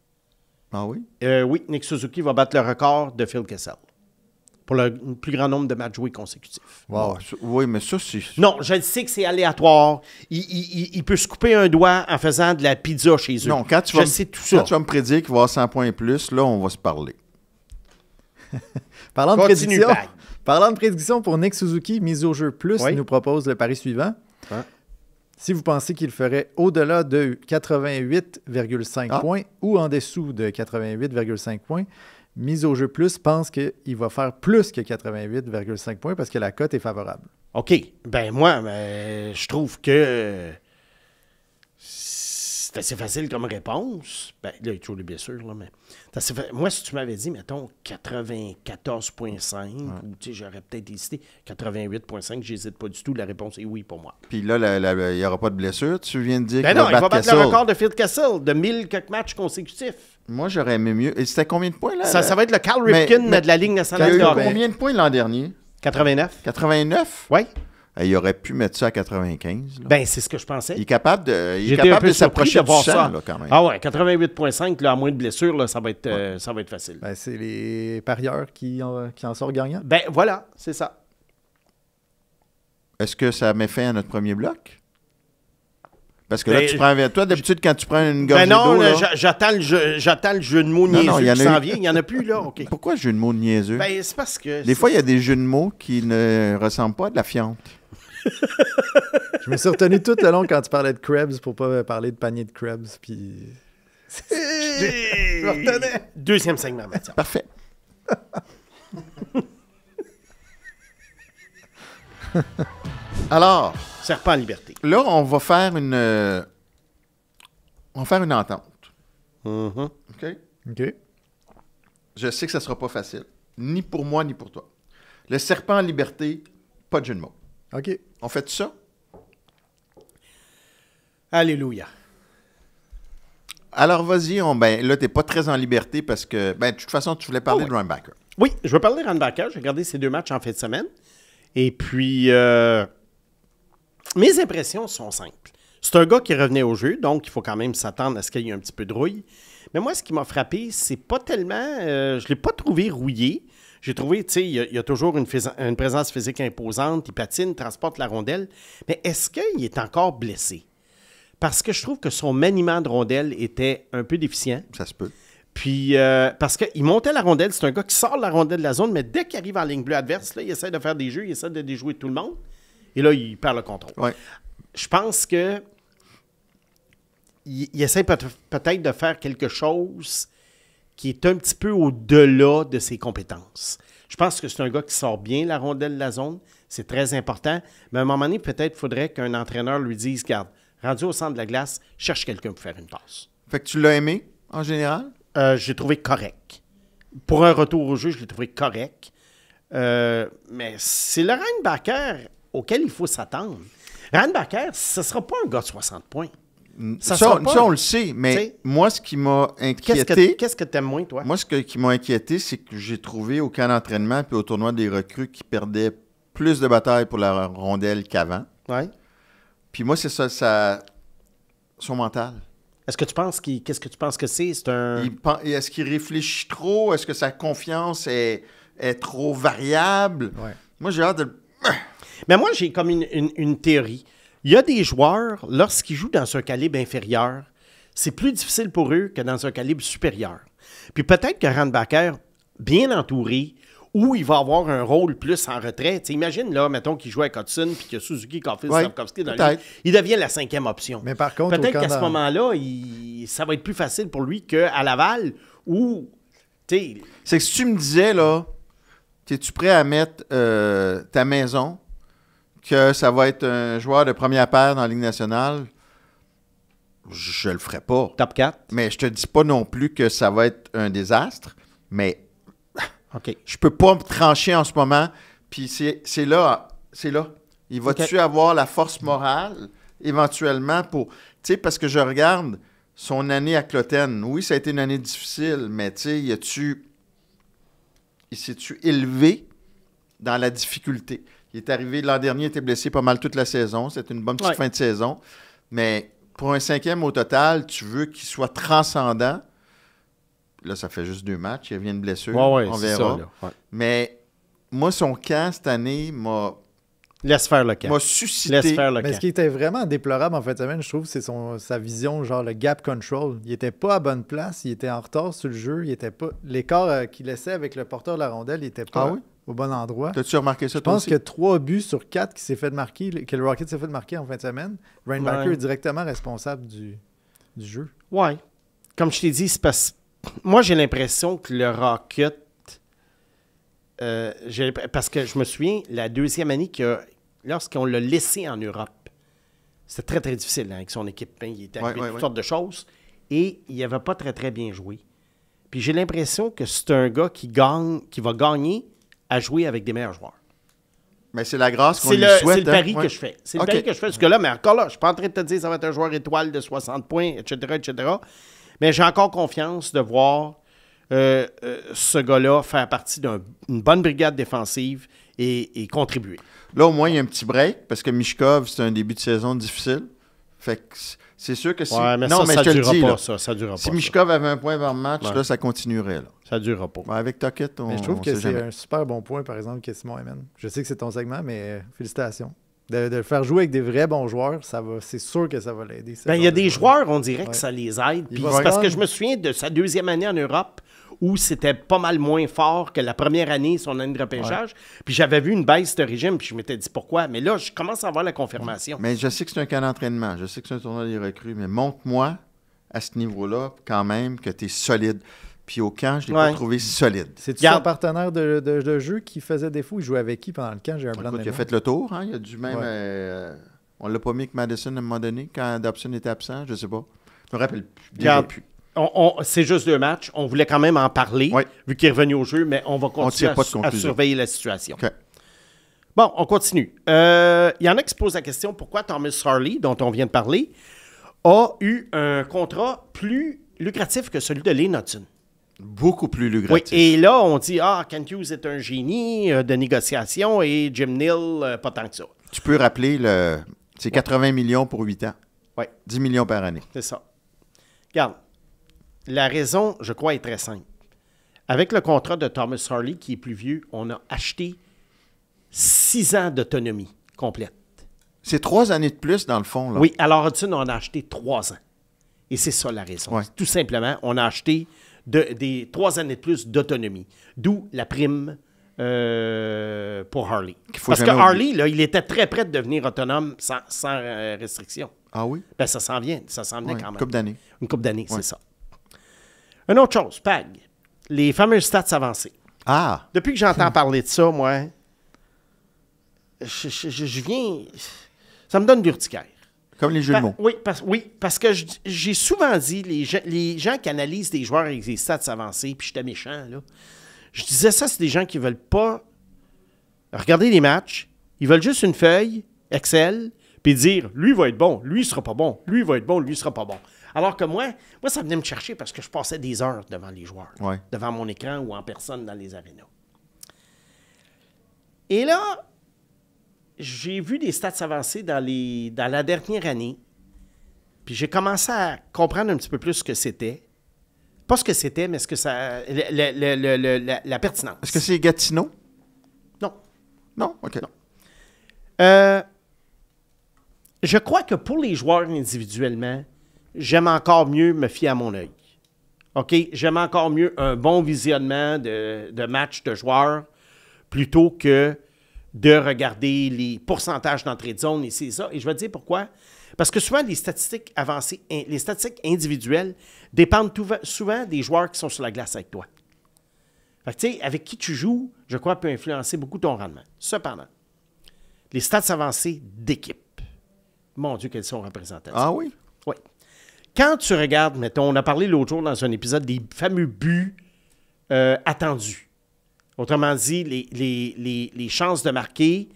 Ah oui? Oui, Nick Suzuki va battre le record de Phil Kessel pour le plus grand nombre de matchs joués consécutifs. Wow. Oui, mais ça, c'est... Non, je sais que c'est aléatoire. Il peut se couper un doigt en faisant de la pizza chez eux. Non, quand tu vas me prédire qu'il va avoir 100 points et plus, là, on va se parler. Parlant de prédiction pour Nick Suzuki, mise au jeu plus, il nous propose le pari suivant. Si vous pensez qu'il ferait au-delà de 88,5 points ou en dessous de 88,5 points, mise au jeu plus pense qu'il va faire plus que 88,5 points parce que la cote est favorable. OK. Ben moi, je trouve que c'est assez facile comme réponse. Ben là, il y a toujours les blessures, là, mais moi, si tu m'avais dit, mettons, 94,5, ou tu sais, j'aurais peut-être hésité. 88,5, j'hésite pas du tout. La réponse est oui pour moi. Puis là, il n'y aura pas de blessure. Tu viens de dire qu'il va battre le record de Phil Kessel de 1000 quelques matchs consécutifs. Moi, j'aurais aimé mieux. Et c'était combien de points, là? Ça va être le Cal Ripken de la Ligue nationale de hockey. Combien de points l'an dernier? 89. 89? Oui. Il aurait pu mettre ça à 95. Là. Ben, c'est ce que je pensais. Il est capable de s'approcher de ça, là, quand même. Ah ouais, 88,5, là, à moins de blessures, là, ça va être facile. Ben, c'est les parieurs qui en sortent gagnants. Ben, voilà, c'est ça. Est-ce que ça met fin à notre premier bloc? Parce que là, toi, d'habitude, quand tu prends une gorgée d'eau... Ben non, j'attends le jeu de mots niaiseux qui s'en vient. Il n'y en a plus, là. Okay. Pourquoi jeu de mots niaiseux? Ben, c'est parce que... Des fois, il y a des jeux de mots qui ne ressemblent pas à de la fiente. Je me suis retenu tout le long quand tu parlais de Krebs pour pas parler de panier de Krebs, puis... Je me retenais. Deuxième segment, Mathieu. Parfait. Alors... Serpent en liberté. Là, on va faire une entente. Mm-hmm. OK? OK. Je sais que ça ne sera pas facile. ni pour moi, ni pour toi. Le serpent en liberté, pas de jeu de mots. OK. On fait ça? Alléluia. Alors, vas-y. Là, t'es pas très en liberté parce que, de toute façon, tu voulais parler de linebacker. Oui, je vais parler de Randbacker. J'ai regardé ces 2 matchs en fin de semaine. Et puis, mes impressions sont simples. C'est un gars qui revenait au jeu, donc il faut quand même s'attendre à ce qu'il y ait un petit peu de rouille. Mais moi, ce qui m'a frappé, c'est pas tellement... je ne l'ai pas trouvé rouillé. J'ai trouvé, tu sais, il y a toujours une présence physique imposante, il patine, il transporte la rondelle. Mais est-ce qu'il est encore blessé? Parce que je trouve que son maniement de rondelle était un peu déficient. Ça se peut. Puis, parce qu'il montait la rondelle, c'est un gars qui sort la rondelle de la zone, mais dès qu'il arrive en ligne bleue adverse, là, il essaie de faire des jeux, il essaie de déjouer tout le monde. Et là, il perd le contrôle. Ouais. Je pense que il essaie peut-être de faire quelque chose qui est un petit peu au-delà de ses compétences. Je pense que c'est un gars qui sort bien la rondelle de la zone. C'est très important. Mais à un moment donné, peut-être faudrait qu'un entraîneur lui dise, regarde, rendu au centre de la glace, cherche quelqu'un pour faire une passe. Fait que tu l'as aimé, en général? J'ai trouvé correct. Pour un retour au jeu, je l'ai trouvé correct. Mais c'est le linebacker auquel il faut s'attendre. Linebacker, ce ne sera pas un gars de 60 points. Ça, on le sait, mais t'sais, moi, ce qui m'a inquiété... Qu'est-ce que tu aimes moins, toi? Moi, qui m'a inquiété, c'est que j'ai trouvé au camp d'entraînement puis au tournoi des recrues qui perdaient plus de batailles pour la rondelle qu'avant. Ouais. Puis moi, c'est ça son mental. Qu'est-ce que tu penses que c'est? C'est un... Est-ce qu'il réfléchit trop? Est-ce que sa confiance est trop variable? Ouais. Moi, j'ai hâte de... Mais moi, j'ai comme une théorie. Il y a des joueurs, lorsqu'ils jouent dans un calibre inférieur, c'est plus difficile pour eux que dans un calibre supérieur. Puis peut-être que Randbacker, bien entouré, où il va avoir un rôle plus en retrait. T'sais, imagine, là, mettons qu'il joue avec Hudson puis qu'il y a Suzuki, Caulfield, Slavkovski dans le il devient la 5e option. Mais par contre, peut-être qu'à ce moment-là, ça va être plus facile pour lui qu'à Laval où... C'est que si tu me disais, là, es-tu prêt à mettre ta maison, que ça va être un joueur de première paire dans la Ligue nationale, je le ferais pas. Top 4. Mais je te dis pas non plus que ça va être un désastre, mais OK. je peux pas me trancher en ce moment. Puis c'est là. Il va-tu avoir la force morale, éventuellement, pour... Tu sais, parce que je regarde son année à Cloten. Oui, ça a été une année difficile, mais tu sais, il s'est-tu élevé dans la difficulté? Il est arrivé l'an dernier, il était blessé pas mal toute la saison. C'était une bonne petite fin de saison. Mais pour un 5e au total, tu veux qu'il soit transcendant. Là, ça fait juste 2 matchs. Il revient de blessure. Ouais, on verra. Ça, mais moi, son camp cette année m'a Laisse faire le camp. M'a suscité. Laisse faire le Mais camp. ce qui était vraiment déplorable en fin de semaine, je trouve, c'est sa vision, genre le gap control. Il était pas à bonne place, il était en retard sur le jeu, il était pas. L'écart qu'il laissait avec le porteur de la rondelle, il était pas au bon endroit. T'as-tu remarqué ça, Je toi pense aussi? que 3 buts sur 4 qui s'est fait marquer, que le Rocket s'est fait marquer en fin de semaine. Rainbacker est directement responsable du jeu. Ouais. Comme je t'ai dit, c'est parce... Moi, j'ai l'impression que le Rocket... parce que je me souviens, la deuxième année, lorsqu'on l'a laissé en Europe, c'était très, très difficile avec son équipe. Il était arrivé toutes sortes de choses et il n'avait pas très, très bien joué. Puis j'ai l'impression que c'est un gars qui va gagner à jouer avec des meilleurs joueurs. Mais c'est la grâce qu'on lui souhaite. C'est le pari que je fais. C'est le pari que je fais. Parce que là, mais encore là, je ne suis pas en train de te dire que ça va être un joueur étoile de 60 points, etc., etc. Mais j'ai encore confiance de voir ce gars-là faire partie d'une bonne brigade défensive et contribuer. Là, au moins, il y a un petit break parce que Mishkov, c'est un début de saison difficile. Fait que c'est sûr que si... Ouais, mais non, ça, mais ça je te le durera dis, pas, là. ça durera Si pas. Mishkov avait un point par match, là, ça continuerait. Là. Ça durera pas. Ben, avec Tuckett, Mais je trouve que c'est un super bon point, par exemple, que Simon amène. Je sais que c'est ton segment, mais félicitations. De le faire jouer avec des vrais bons joueurs, c'est sûr que ça va l'aider. Il y a des joueurs, on dirait que ça les aide. Puis c'est parce que je me souviens de sa deuxième année en Europe où c'était pas mal moins fort que la première année, son année de repêchage. Puis j'avais vu une baisse de régime, puis je m'étais dit pourquoi. Mais là, je commence à avoir la confirmation. Mais je sais que c'est un camp d'entraînement, je sais que c'est un tournoi des recrues, mais montre-moi à ce niveau-là, quand même, que tu es solide. Puis au camp, je ne l'ai pas trouvé solide. C'est-tu son partenaire de jeu qui faisait défaut? Il jouait avec qui pendant le camp? J'ai un blanc de mémoire. Il a fait le tour, hein? Il a dû même... on l'a pas mis avec Madison à un moment donné, quand Dobson était absent, je sais pas. Je me rappelle plus. c'est juste 2 matchs. On voulait quand même en parler, Oui. vu qu'il est revenu au jeu, mais on va continuer tire pas de à conclusion. surveiller la situation. OK. Bon, on continue. Il y en a qui se posent la question pourquoi Thomas Harley, dont on vient de parler, a eu un contrat plus lucratif que celui de Lee Hudson. Beaucoup plus Oui, lucratif. et là, on dit Kent Hughes est un génie de négociation et Jim Neal, pas tant que ça. Tu peux rappeler, c'est 80 millions pour 8 ans. Oui, 10 millions par année. c'est ça. Regarde, la raison, je crois, est très simple. Avec le contrat de Thomas Harley, qui est plus vieux, on a acheté 6 ans d'autonomie complète. C'est 3 années de plus, dans le fond. Là. Oui, alors Hudson, on a acheté 3 ans. Et c'est ça la raison. Ouais. Tout simplement, on a acheté des 3 années de plus d'autonomie. D'où la prime pour Harley. Faut Parce que jamais Harley, là, il était très près de devenir autonome sans restriction. Ah oui? Ben, ça s'en vient. Ça s'en venait Ouais, quand même. couple d'années. Une couple d'années, Ouais. c'est ça. Une autre chose, PAG. Les fameuses stats avancées. Ah! Depuis que j'entends parler de ça, moi, je viens... Ça me donne l'urticaire. Comme les jeux de mots. Oui, parce que j'ai souvent dit, les gens qui analysent des joueurs avec des stats avancées, puis j'étais méchant, là, je disais ça, c'est des gens qui veulent pas regarder les matchs, ils veulent juste une feuille, Excel, puis dire, lui va être bon, lui il sera pas bon, lui va être bon, lui il sera pas bon. Alors que moi, ça venait me chercher parce que je passais des heures devant les joueurs, Ouais. devant mon écran ou en personne dans les arénas. Et là, j'ai vu des stats avancées dans la dernière année, puis j'ai commencé à comprendre un petit peu plus ce que c'était. Pas ce que c'était, mais ce que ça, la pertinence. Est-ce que c'est Gatineau? Non. Non? OK. Non. Je crois que pour les joueurs individuellement, j'aime encore mieux me fier à mon œil. OK? J'aime encore mieux un bon visionnement de matchs de joueurs plutôt que de regarder les pourcentages d'entrée de zone et c'est ça. Et je vais te dire pourquoi. Parce que souvent, les statistiques avancées, les statistiques individuelles dépendent souvent des joueurs qui sont sur la glace avec toi. Fait que, tu sais, avec qui tu joues, je crois, peut influencer beaucoup ton rendement. Cependant, les stats avancées d'équipe, mon Dieu, qu'elles sont représentatives. Ah oui? Oui. Quand tu regardes, mettons, on a parlé l'autre jour dans un épisode des fameux buts attendus. Autrement dit, les chances de marquer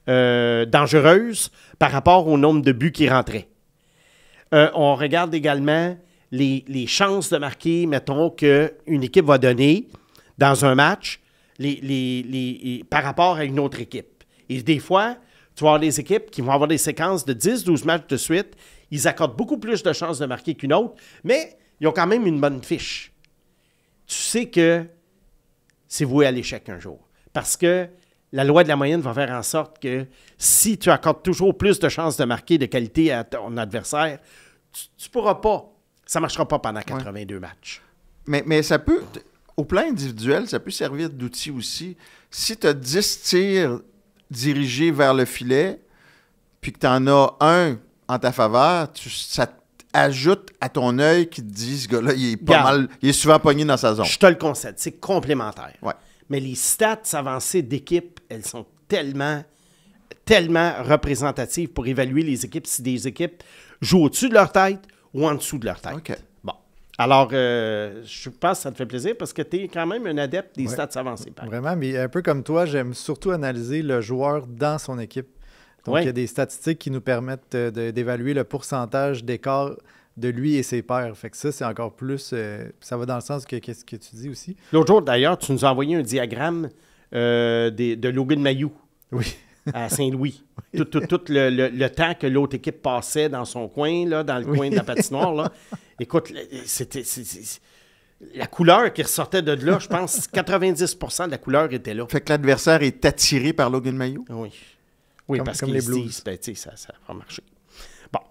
dangereuses par rapport au nombre de buts qui rentraient. On regarde également les chances de marquer, mettons, qu'une équipe va donner dans un match par rapport à une autre équipe. Et des fois, tu vas avoir des équipes qui vont avoir des séquences de 10-12 matchs de suite. Ils accordent beaucoup plus de chances de marquer qu'une autre, mais ils ont quand même une bonne fiche. Tu sais que c'est voué à l'échec un jour. Parce que la loi de la moyenne va faire en sorte que si tu accordes toujours plus de chances de marquer de qualité à ton adversaire, tu ne pourras pas. Ça ne marchera pas pendant 82 matchs. Mais ça peut, au plan individuel, ça peut servir d'outil aussi. Si tu as 10 tirs dirigés vers le filet, puis que tu en as un en ta faveur, ça ajoute à ton œil qui te dit, ce gars-là, il est pas mal, il est souvent pogné dans sa zone. Je te le concède, c'est complémentaire. Ouais. Mais les stats avancées d'équipe, elles sont tellement représentatives pour évaluer les équipes, si des équipes jouent au-dessus de leur tête ou en dessous de leur tête. OK. Bon. Alors, je pense que ça te fait plaisir parce que tu es quand même un adepte des stats avancées. Vraiment, mais un peu comme toi, j'aime surtout analyser le joueur dans son équipe. Donc, il y a des statistiques qui nous permettent d'évaluer le pourcentage d'écart de lui et ses pairs. Fait que ça, c'est encore plus... ça va dans le sens que qu'est-ce que tu dis aussi. L'autre jour, d'ailleurs, tu nous as envoyé un diagramme de Logan Mailloux Oui. à Saint-Louis. Tout le temps que l'autre équipe passait dans son coin, là, dans le coin de la patinoire. Là. Écoute, c'était... La couleur qui ressortait de là, je pense 90% de la couleur était là. Fait que l'adversaire est attiré par Logan Mailloux. Oui. Oui, parce comme qu'ils les se Blues. disent, ben, tu sais, ça va marcher.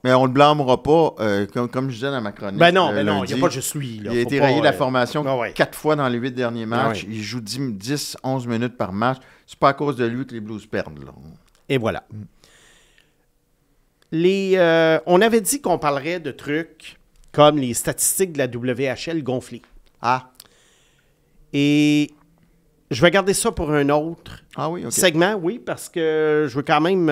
Mais on ne le blâmera pas, comme je disais dans ma chronique. Ben non, il lundi, n'y a pas juste lui. Là. Il a été rayé de la formation 4 fois dans les 8 derniers matchs. Ah ouais. Il joue 10-11 minutes par match. C'est pas à cause de lui que les Blues perdent. Là. Et voilà. On avait dit qu'on parlerait de trucs comme les statistiques de la WHL gonflées. Ah, Et Je vais garder ça pour un autre segment, oui, parce que je veux quand même...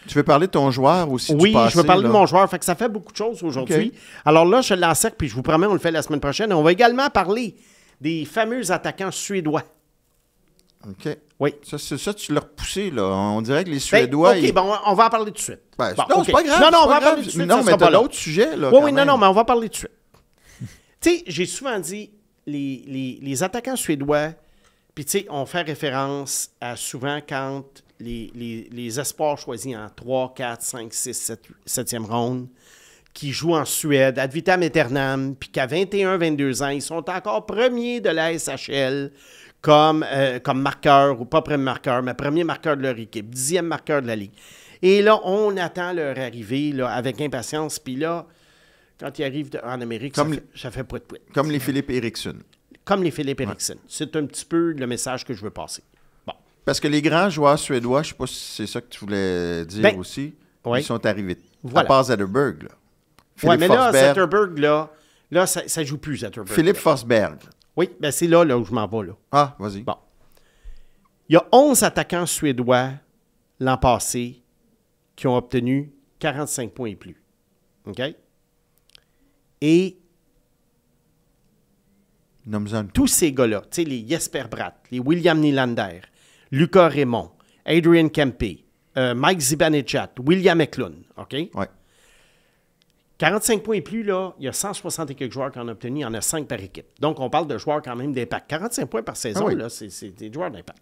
Tu veux parler de ton joueur aussi Oui, du passé, je veux parler là? de mon joueur. Fait que ça fait beaucoup de choses aujourd'hui. Okay. Alors là, je l'encercle, puis je vous promets, on le fait la semaine prochaine. Et on va également parler des fameux attaquants suédois. OK. Oui. Ça, tu l'as repoussé, là. On dirait que les Suédois... OK, bon, on va en parler tout de suite. Ben, Bon, non, OK. c'est pas grave. Non, c'est on pas va en grave. parler tout de suite. Non, ça mais sera t'as pas long. d'autres sujets, là, Oui, quand oui, même. non, mais on va parler tout de suite. Tu sais, j'ai souvent dit, les attaquants suédois, puis tu sais, on fait référence à souvent quand les espoirs choisis en 3, 4, 5, 6, 7e ronde, qui jouent en Suède, ad vitam aeternam, puis qu'à 21, 22 ans, ils sont encore premiers de la SHL comme marqueur, ou pas premier marqueur, mais premier marqueur de leur équipe, 10e marqueur de la Ligue. Et là, on attend leur arrivée là, avec impatience, puis là, quand ils arrivent en Amérique, ça fait pouet-pouet. Comme les Philippe Eriksson. Comme les Philippe Eriksson. Ouais. C'est un petit peu le message que je veux passer. Bon. Parce que les grands joueurs suédois, je ne sais pas si c'est ça que tu voulais dire aussi, ils sont arrivés. Voilà. À part Zetterberg, là. Oui, mais là, Zetterberg, là ça ne joue plus, Zetterberg. Philippe Forsberg. Oui, bien c'est là où je m'en vais. Là. Ah, vas-y. Bon. Il y a 11 attaquants suédois l'an passé qui ont obtenu 45 points et plus. OK? Et tous ces gars-là, tu sais, les Jesper Bratt, les William Nylander, Lucas Raymond, Adrian Kempe, Mike Zibanejad, William Eklund, OK? Oui. 45 points et plus, là, il y a 160 et quelques joueurs qui en ont obtenu, il y en a 5 par équipe. Donc, on parle de joueurs quand même d'impact. 45 points par saison, là, c'est des joueurs d'impact.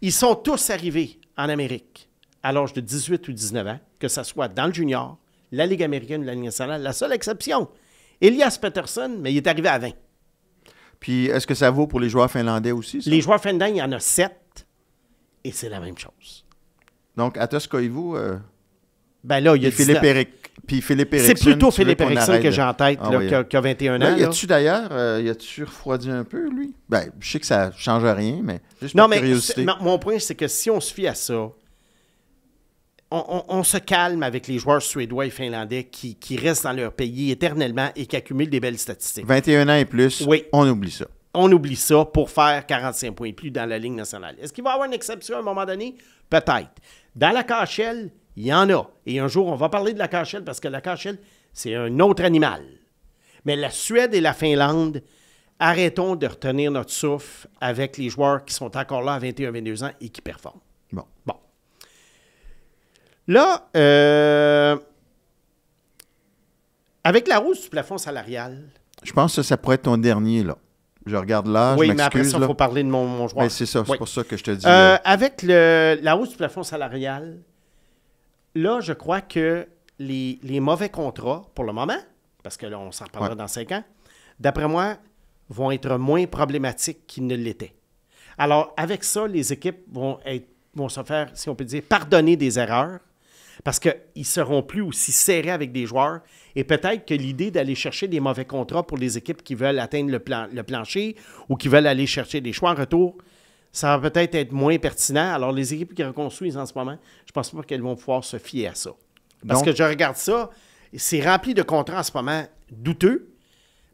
Ils sont tous arrivés en Amérique à l'âge de 18 ou 19 ans, que ce soit dans le junior, la Ligue américaine ou la Ligue nationale. La seule exception, Elias Pettersson, mais il est arrivé à 20. Puis, est-ce que ça vaut pour les joueurs finlandais aussi, ça? Les joueurs finlandais, il y en a 7, et c'est la même chose. Donc, Atos Koivu... ben là, il y a Philippe Eriksson. C'est plutôt Philippe Eriksson que j'ai en tête, qui a 21 ans. Y a-tu d'ailleurs, y a-tu refroidi un peu, lui? Ben, je sais que ça ne change rien, mais juste par curiosité. Mon point, c'est que si on se fie à ça, on se calme avec les joueurs suédois et finlandais qui restent dans leur pays éternellement et qui accumulent des belles statistiques. 21 ans et plus, on oublie ça. On oublie ça pour faire 45 points et plus dans la Ligue nationale. Est-ce qu'il va y avoir une exception à un moment donné? Peut-être. Dans la KHL, il y en a. Et un jour, on va parler de la KHL parce que la KHL, c'est un autre animal. Mais la Suède et la Finlande, arrêtons de retenir notre souffle avec les joueurs qui sont encore là à 21, 22 ans et qui performent. Bon. Là, avec la hausse du plafond salarial... Je pense que ça pourrait être ton dernier, là. Je regarde l'âge, oui, mais après ça, il faut parler de mon joueur. Ben, c'est ça, c'est pour ça que je te dis. Avec la hausse du plafond salarial, là, je crois que les mauvais contrats, pour le moment, parce que là, on s'en reparlera dans 5 ans, d'après moi, vont être moins problématiques qu'ils ne l'étaient. Alors, avec ça, les équipes vont se faire, si on peut dire, pardonner des erreurs, parce qu'ils ne seront plus aussi serrés avec des joueurs. Et peut-être que l'idée d'aller chercher des mauvais contrats pour les équipes qui veulent atteindre le plancher ou qui veulent aller chercher des choix en retour, ça va peut-être être moins pertinent. Alors, les équipes qui reconstruisent en ce moment, je ne pense pas qu'elles vont pouvoir se fier à ça. Parce que je regarde ça, c'est rempli de contrats en ce moment douteux,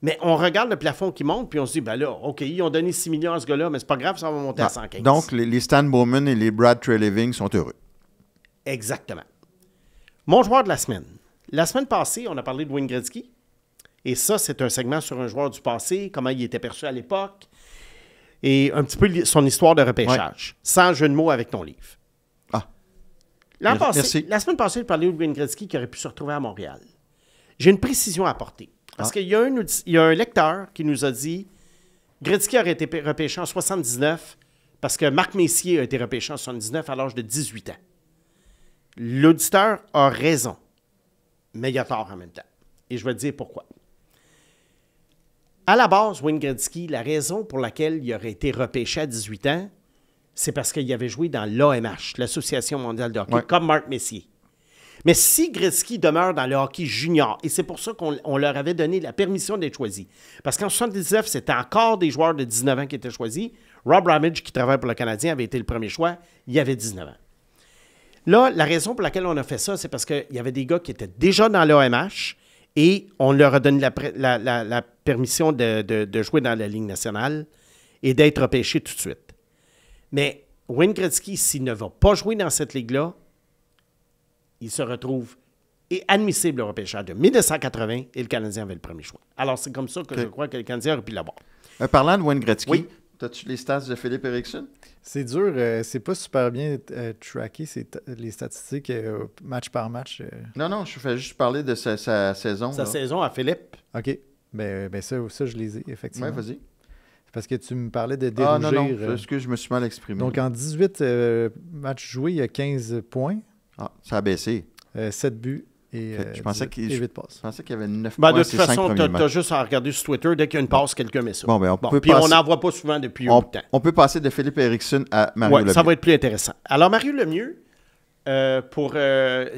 mais on regarde le plafond qui monte, puis on se dit, ben là, OK, ils ont donné 6 millions à ce gars-là, mais c'est pas grave, ça va monter à 115. Donc, les Stan Bowman et les Brad Treliving sont heureux. Exactement. Mon joueur de la semaine. La semaine passée, on a parlé de Wayne Gretzky. Et ça, c'est un segment sur un joueur du passé, comment il était perçu à l'époque, et un petit peu son histoire de repêchage. Sans jeu de mots avec ton livre. Ah. La semaine passée, j'ai parlé de Wayne Gretzky qui aurait pu se retrouver à Montréal. J'ai une précision à apporter. Parce qu'il y a un lecteur qui nous a dit Gretzky aurait été repêché en 79 parce que Marc Messier a été repêché en 79 à l'âge de 18 ans. L'auditeur a raison, mais il a tort en même temps. Et je vais te dire pourquoi. À la base, Wayne Gretzky, la raison pour laquelle il aurait été repêché à 18 ans, c'est parce qu'il avait joué dans l'AMH, l'Association mondiale de hockey, comme Marc Messier. Mais si Gretzky demeure dans le hockey junior, et c'est pour ça qu'on leur avait donné la permission d'être choisi, parce qu'en 79, c'était encore des joueurs de 19 ans qui étaient choisis. Rob Ramage, qui travaille pour le Canadien, avait été le premier choix. Il avait 19 ans. Là, la raison pour laquelle on a fait ça, c'est parce qu'il y avait des gars qui étaient déjà dans l'AMH et on leur a donné la permission de jouer dans la Ligue nationale. et d'être repêché tout de suite. Mais Wayne Gretzky, s'il ne va pas jouer dans cette ligue-là, il se retrouve admissible au repêchage de 1980 et le Canadien avait le premier choix. Alors, c'est comme ça que je crois que le Canadien aurait pu l'avoir. Parlant de Wayne Gretzky, Oui. as-tu les stats de Philippe Eriksson? C'est dur, c'est pas super bien tracké, les statistiques match par match. Non, je fais juste parler de sa saison. Sa là. saison à Philippe. OK. Ben ça, je les ai, effectivement. Oui, vas-y. Parce que tu me parlais de dérougir. Ah non, excuse, je me suis mal exprimé. Donc, en 18 matchs joués, il y a 15 points, Ça a baissé. 7 buts et, Je pensais qu'il 8 passes. Je pensais qu'il y avait 9 Ben, points de ces toute 5 façon, premiers tu as matchs. juste à regarder sur Twitter. Dès qu'il y a une passe, quelqu'un met ça. Bon, ben, Puis on n'en voit pas souvent depuis un bout de temps. On peut passer de Philippe Eriksson à Mario Lemieux. Ça va être plus intéressant. Alors, Mario Lemieux,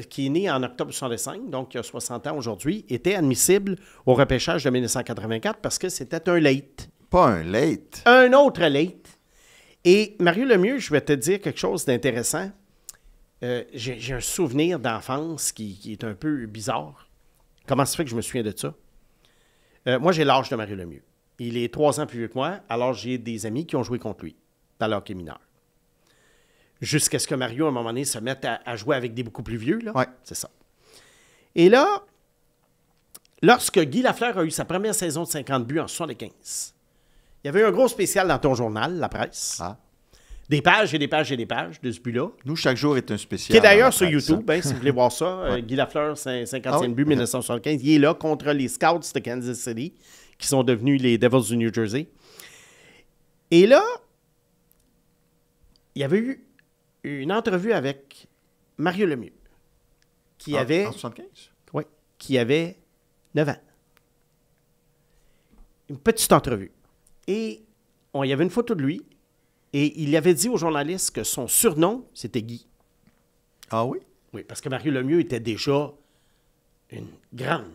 qui est né en octobre 65, donc il a 60 ans aujourd'hui, était admissible au repêchage de 1984 parce que c'était un late. Pas un late. Un autre late. Et Mario Lemieux, je vais te dire quelque chose d'intéressant. J'ai un souvenir d'enfance qui est un peu bizarre. Comment ça fait que je me souviens de ça? Moi, j'ai l'âge de Mario Lemieux. Il est 3 ans plus vieux que moi, alors j'ai des amis qui ont joué contre lui dans le hockey mineur. Jusqu'à ce que Mario, à un moment donné, se mette à jouer avec des beaucoup plus vieux. Là. Ouais. C'est ça. Et là, lorsque Guy Lafleur a eu sa première saison de 50 buts en 75, il y avait eu un gros spécial dans ton journal, La Presse. Ah. Des pages et des pages et des pages de ce but-là. Nous, chaque jour est un spécial. Qui est d'ailleurs dans sur la presse, YouTube, si vous voulez voir ça. Ouais. Guy Lafleur, 50e Ah oui? but, 1975. Il est là contre les Scouts de Kansas City, qui sont devenus les Devils du New Jersey. Et là, il y avait eu une entrevue avec Mario Lemieux, qui avait... En 75? Oui, qui avait 9 ans. Une petite entrevue. Et il y avait une photo de lui, et il avait dit aux journalistes que son surnom, c'était Guy. Ah oui? Oui, parce que Mario Lemieux était déjà une grande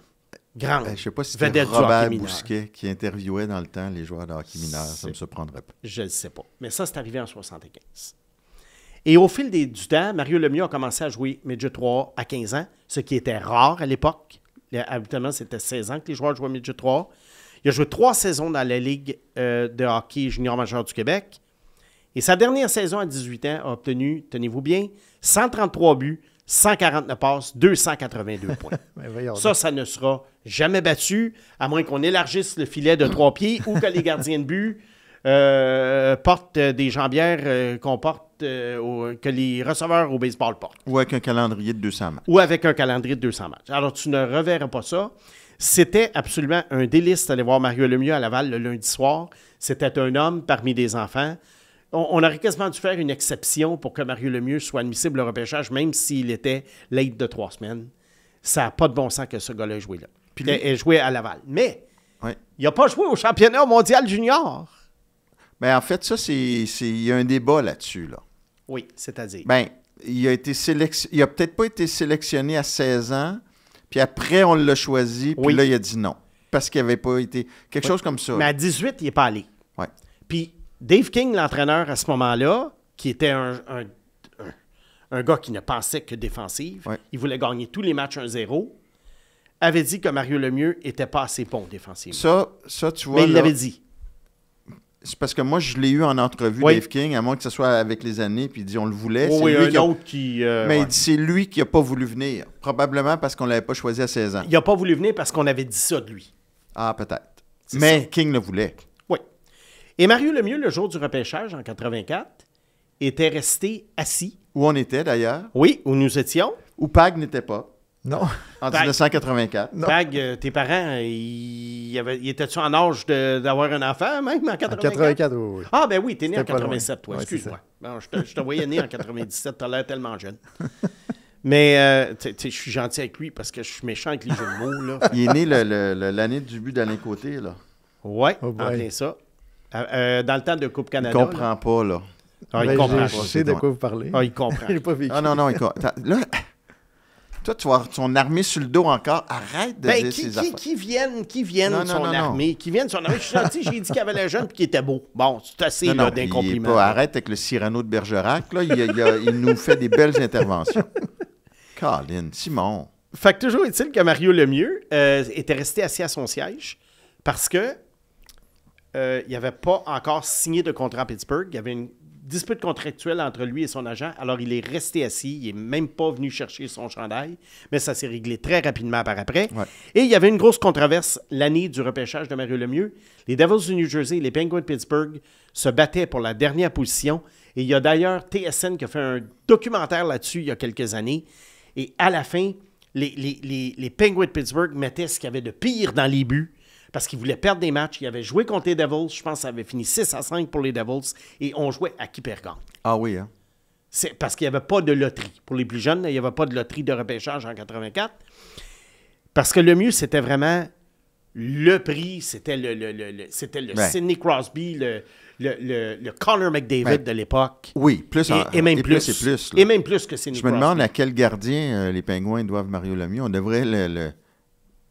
Je ne sais pas si c'était vedette du Robert hockey mineur. Bousquet qui interviewait dans le temps les joueurs de hockey mineur. Ça ne me surprendrait pas. Je ne sais pas. Mais ça, c'est arrivé en 75. Et au fil du temps, Mario Lemieux a commencé à jouer Midget 3 à 15 ans, ce qui était rare à l'époque. Habituellement, c'était 16 ans que les joueurs jouaient Midget 3. Il a joué 3 saisons dans la Ligue de hockey junior majeur du Québec. Et sa dernière saison à 18 ans a obtenu, tenez-vous bien, 133 buts, 149 passes, 282 points. Ça ne sera jamais battu, à moins qu'on élargisse le filet de 3 pieds ou que les gardiens de but portent des jambières qu'on porte, que les receveurs au baseball portent. Ou avec un calendrier de 200 matchs. Ou avec un calendrier de 200 matchs. Alors, tu ne reverras pas ça. C'était absolument un délice d'aller voir Mario Lemieux à Laval le lundi soir. C'était un homme parmi des enfants. On aurait quasiment dû faire une exception pour que Mario Lemieux soit admissible au repêchage, même s'il était late de 3 semaines. Ça n'a pas de bon sens que ce gars-là ait joué là. Puis il a joué à Laval. Mais Ouais. il n'a pas joué au championnat mondial junior. Mais en fait, ça, il y a un débat là-dessus. Là. Oui, c'est-à-dire. Ben, il a peut-être pas été sélectionné à 16 ans, puis après, on l'a choisi, puis Oui. là, il a dit non. Parce qu'il n'avait pas été... Quelque chose comme ça. Mais à 18, il n'est pas allé. Ouais. Puis Dave King, l'entraîneur à ce moment-là, qui était un gars qui ne pensait que défensive, Ouais. il voulait gagner tous les matchs 1-0, avait dit que Mario Lemieux n'était pas assez bon défensivement. Ça, tu vois, Mais il là, l'avait dit. c'est parce que moi, je l'ai eu en entrevue, Oui. Dave King, à moins que ce soit avec les années, puis il dit on le voulait. Oh, C'est oui, lui un qui a- autre qui... Mais ouais. il dit c'est lui qui n'a pas voulu venir. Probablement parce qu'on ne l'avait pas choisi à 16 ans. Il n'a pas voulu venir parce qu'on avait dit ça de lui. Ah, peut-être. C'est Mais ça. King le voulait. Oui. Et Mario Lemieux, le jour du repêchage en 84, était resté assis. Où on était, d'ailleurs. Oui, où nous étions. Où Pag n'était pas. Non. En Pag. 1984. Non. Pag, tes parents, ils étaient-tu en âge d'avoir un enfant, même, en 84? En 84, oui. Ah, ben oui, t'es né en C'était pas 87, toi. loin. Ouais, c'est Excuse-moi. Bon, je te voyais né en 97, t'as l'air tellement jeune. Mais, je suis gentil avec lui parce que je suis méchant avec les jeux de mots, là. Il est né l'année du but d'Alain Côté, là. Ouais, Oh en boy. plein ça. Dans le temps de Coupe Il Canada. comprend pas, là. Ah, il Ben, comprend. Je sais de quoi vous parlez. Ah, il comprend. J'ai pas vécu. Ah non, il comprend. Attends, là, toi, tu vas avoir ton armée sur le dos encore. Arrête de Ben, dire ces affaires. qui viennent Non, de non, son non, armée? Qui viennent de son armée? Je suis gentil, j'ai dit qu'il avait l'air jeune et qu'il était beau. Bon, c'est assez Non, là, non, d'un il est compliment. pas- arrête avec le Cyrano de Bergerac. Là. Il nous fait des belles interventions. Colin, Simon. Fait que toujours est-il que Mario Lemieux était resté assis à son siège parce que il n'avait pas encore signé de contrat à Pittsburgh. Il y avait une dispute contractuelle entre lui et son agent. Alors, il est resté assis. Il n'est même pas venu chercher son chandail. Mais ça s'est réglé très rapidement par après. Ouais. Et il y avait une grosse controverse l'année du repêchage de Mario Lemieux. Les Devils du New Jersey et les Penguins de Pittsburgh se battaient pour la dernière position. Et il y a d'ailleurs TSN qui a fait un documentaire là-dessus il y a quelques années. Et à la fin, les Penguins de Pittsburgh mettaient ce qu'il y avait de pire dans les buts parce qu'ils voulaient perdre des matchs. Ils avaient joué contre les Devils. Je pense que ça avait fini 6-5 pour les Devils. Et on jouait à qui perd gagne. Ah oui, hein? C'est parce qu'il n'y avait pas de loterie. Pour les plus jeunes, il n'y avait pas de loterie de repêchage en 84. Parce que le mieux, c'était vraiment le prix. C'était le Sidney Crosby, le Connor McDavid de l'époque. Oui, plus. Et même plus. Et plus, et même plus que Sidney Je me Crosby. demande à quel gardien les Pingouins doivent Mario Lemieux. On devrait le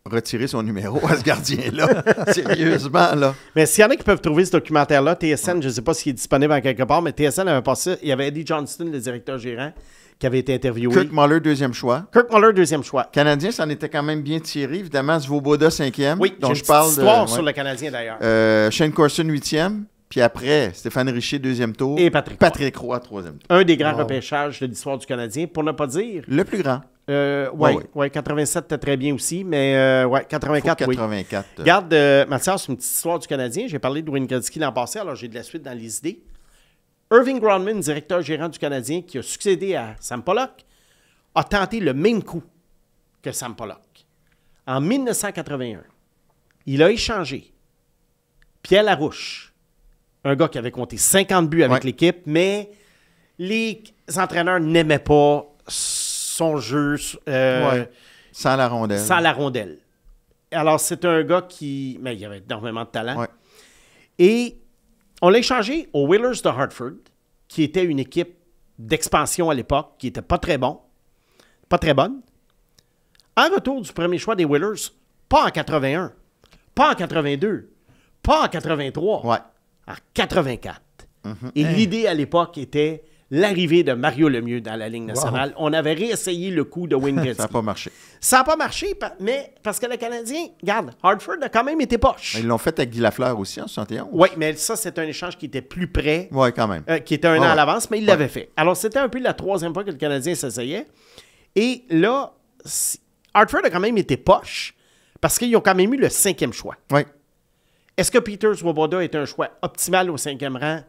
retirer son numéro à ce gardien-là. Sérieusement, là. Mais s'il y en a qui peuvent trouver ce documentaire-là, TSN, je ne sais pas s'il est disponible en quelque part, mais TSN avait passé. Il y avait Eddie Johnston, le directeur gérant, qui avait été interviewé. Kirk Muller, deuxième choix. Kirk Muller, deuxième choix. Canadien, ça en était quand même bien tiré. Évidemment, Svoboda, cinquième. Oui, dont j'ai je parle une petite histoire de, sur le Canadien, d'ailleurs. Shane Corson, huitième. Puis après, Stéphane Richer, deuxième tour. Et Patrick Roy, troisième tour. Un des grands repêchages de l'histoire du Canadien, pour ne pas dire. Le plus grand. Oui, 87, c'était très bien aussi, mais 84, oui. 84. Regarde, Mathias, une petite histoire du Canadien. J'ai parlé de Wayne Gretzky l'an passé, alors j'ai de la suite dans les idées. Irving Groundman, directeur gérant du Canadien, qui a succédé à Sam Pollock, a tenté le même coup que Sam Pollock. En 1981, il a échangé Pierre Larouche, un gars qui avait compté 50 buts avec l'équipe, mais les entraîneurs n'aimaient pas son jeu sans la rondelle. Sans la rondelle. Alors, c'est un gars qui... Mais il avait énormément de talent. Ouais. Et on l'a échangé aux Whalers de Hartford, qui était une équipe d'expansion à l'époque, qui n'était pas très bonne. En retour du premier choix des Whalers, pas en 81, pas en 82, pas en 83, en 84. Et l'idée à l'époque était l'arrivée de Mario Lemieux dans la Ligue nationale. On avait réessayé le coup de Wayne Gretzky. Ça n'a pas marché. Ça n'a pas marché, mais parce que le Canadien, regarde, Hartford a quand même été poche. Ils l'ont fait avec Guy Lafleur aussi en 71. Oui, mais ça, c'est un échange qui était plus près. Oui, quand même. Qui était un an à l'avance, mais il l'avait fait. Alors, c'était un peu la troisième fois que le Canadien s'essayait. Et là, Hartford a quand même été poche parce qu'ils ont quand même eu le 5e choix. Oui. Est-ce que Peter Svoboda est un choix optimal au 5e rang?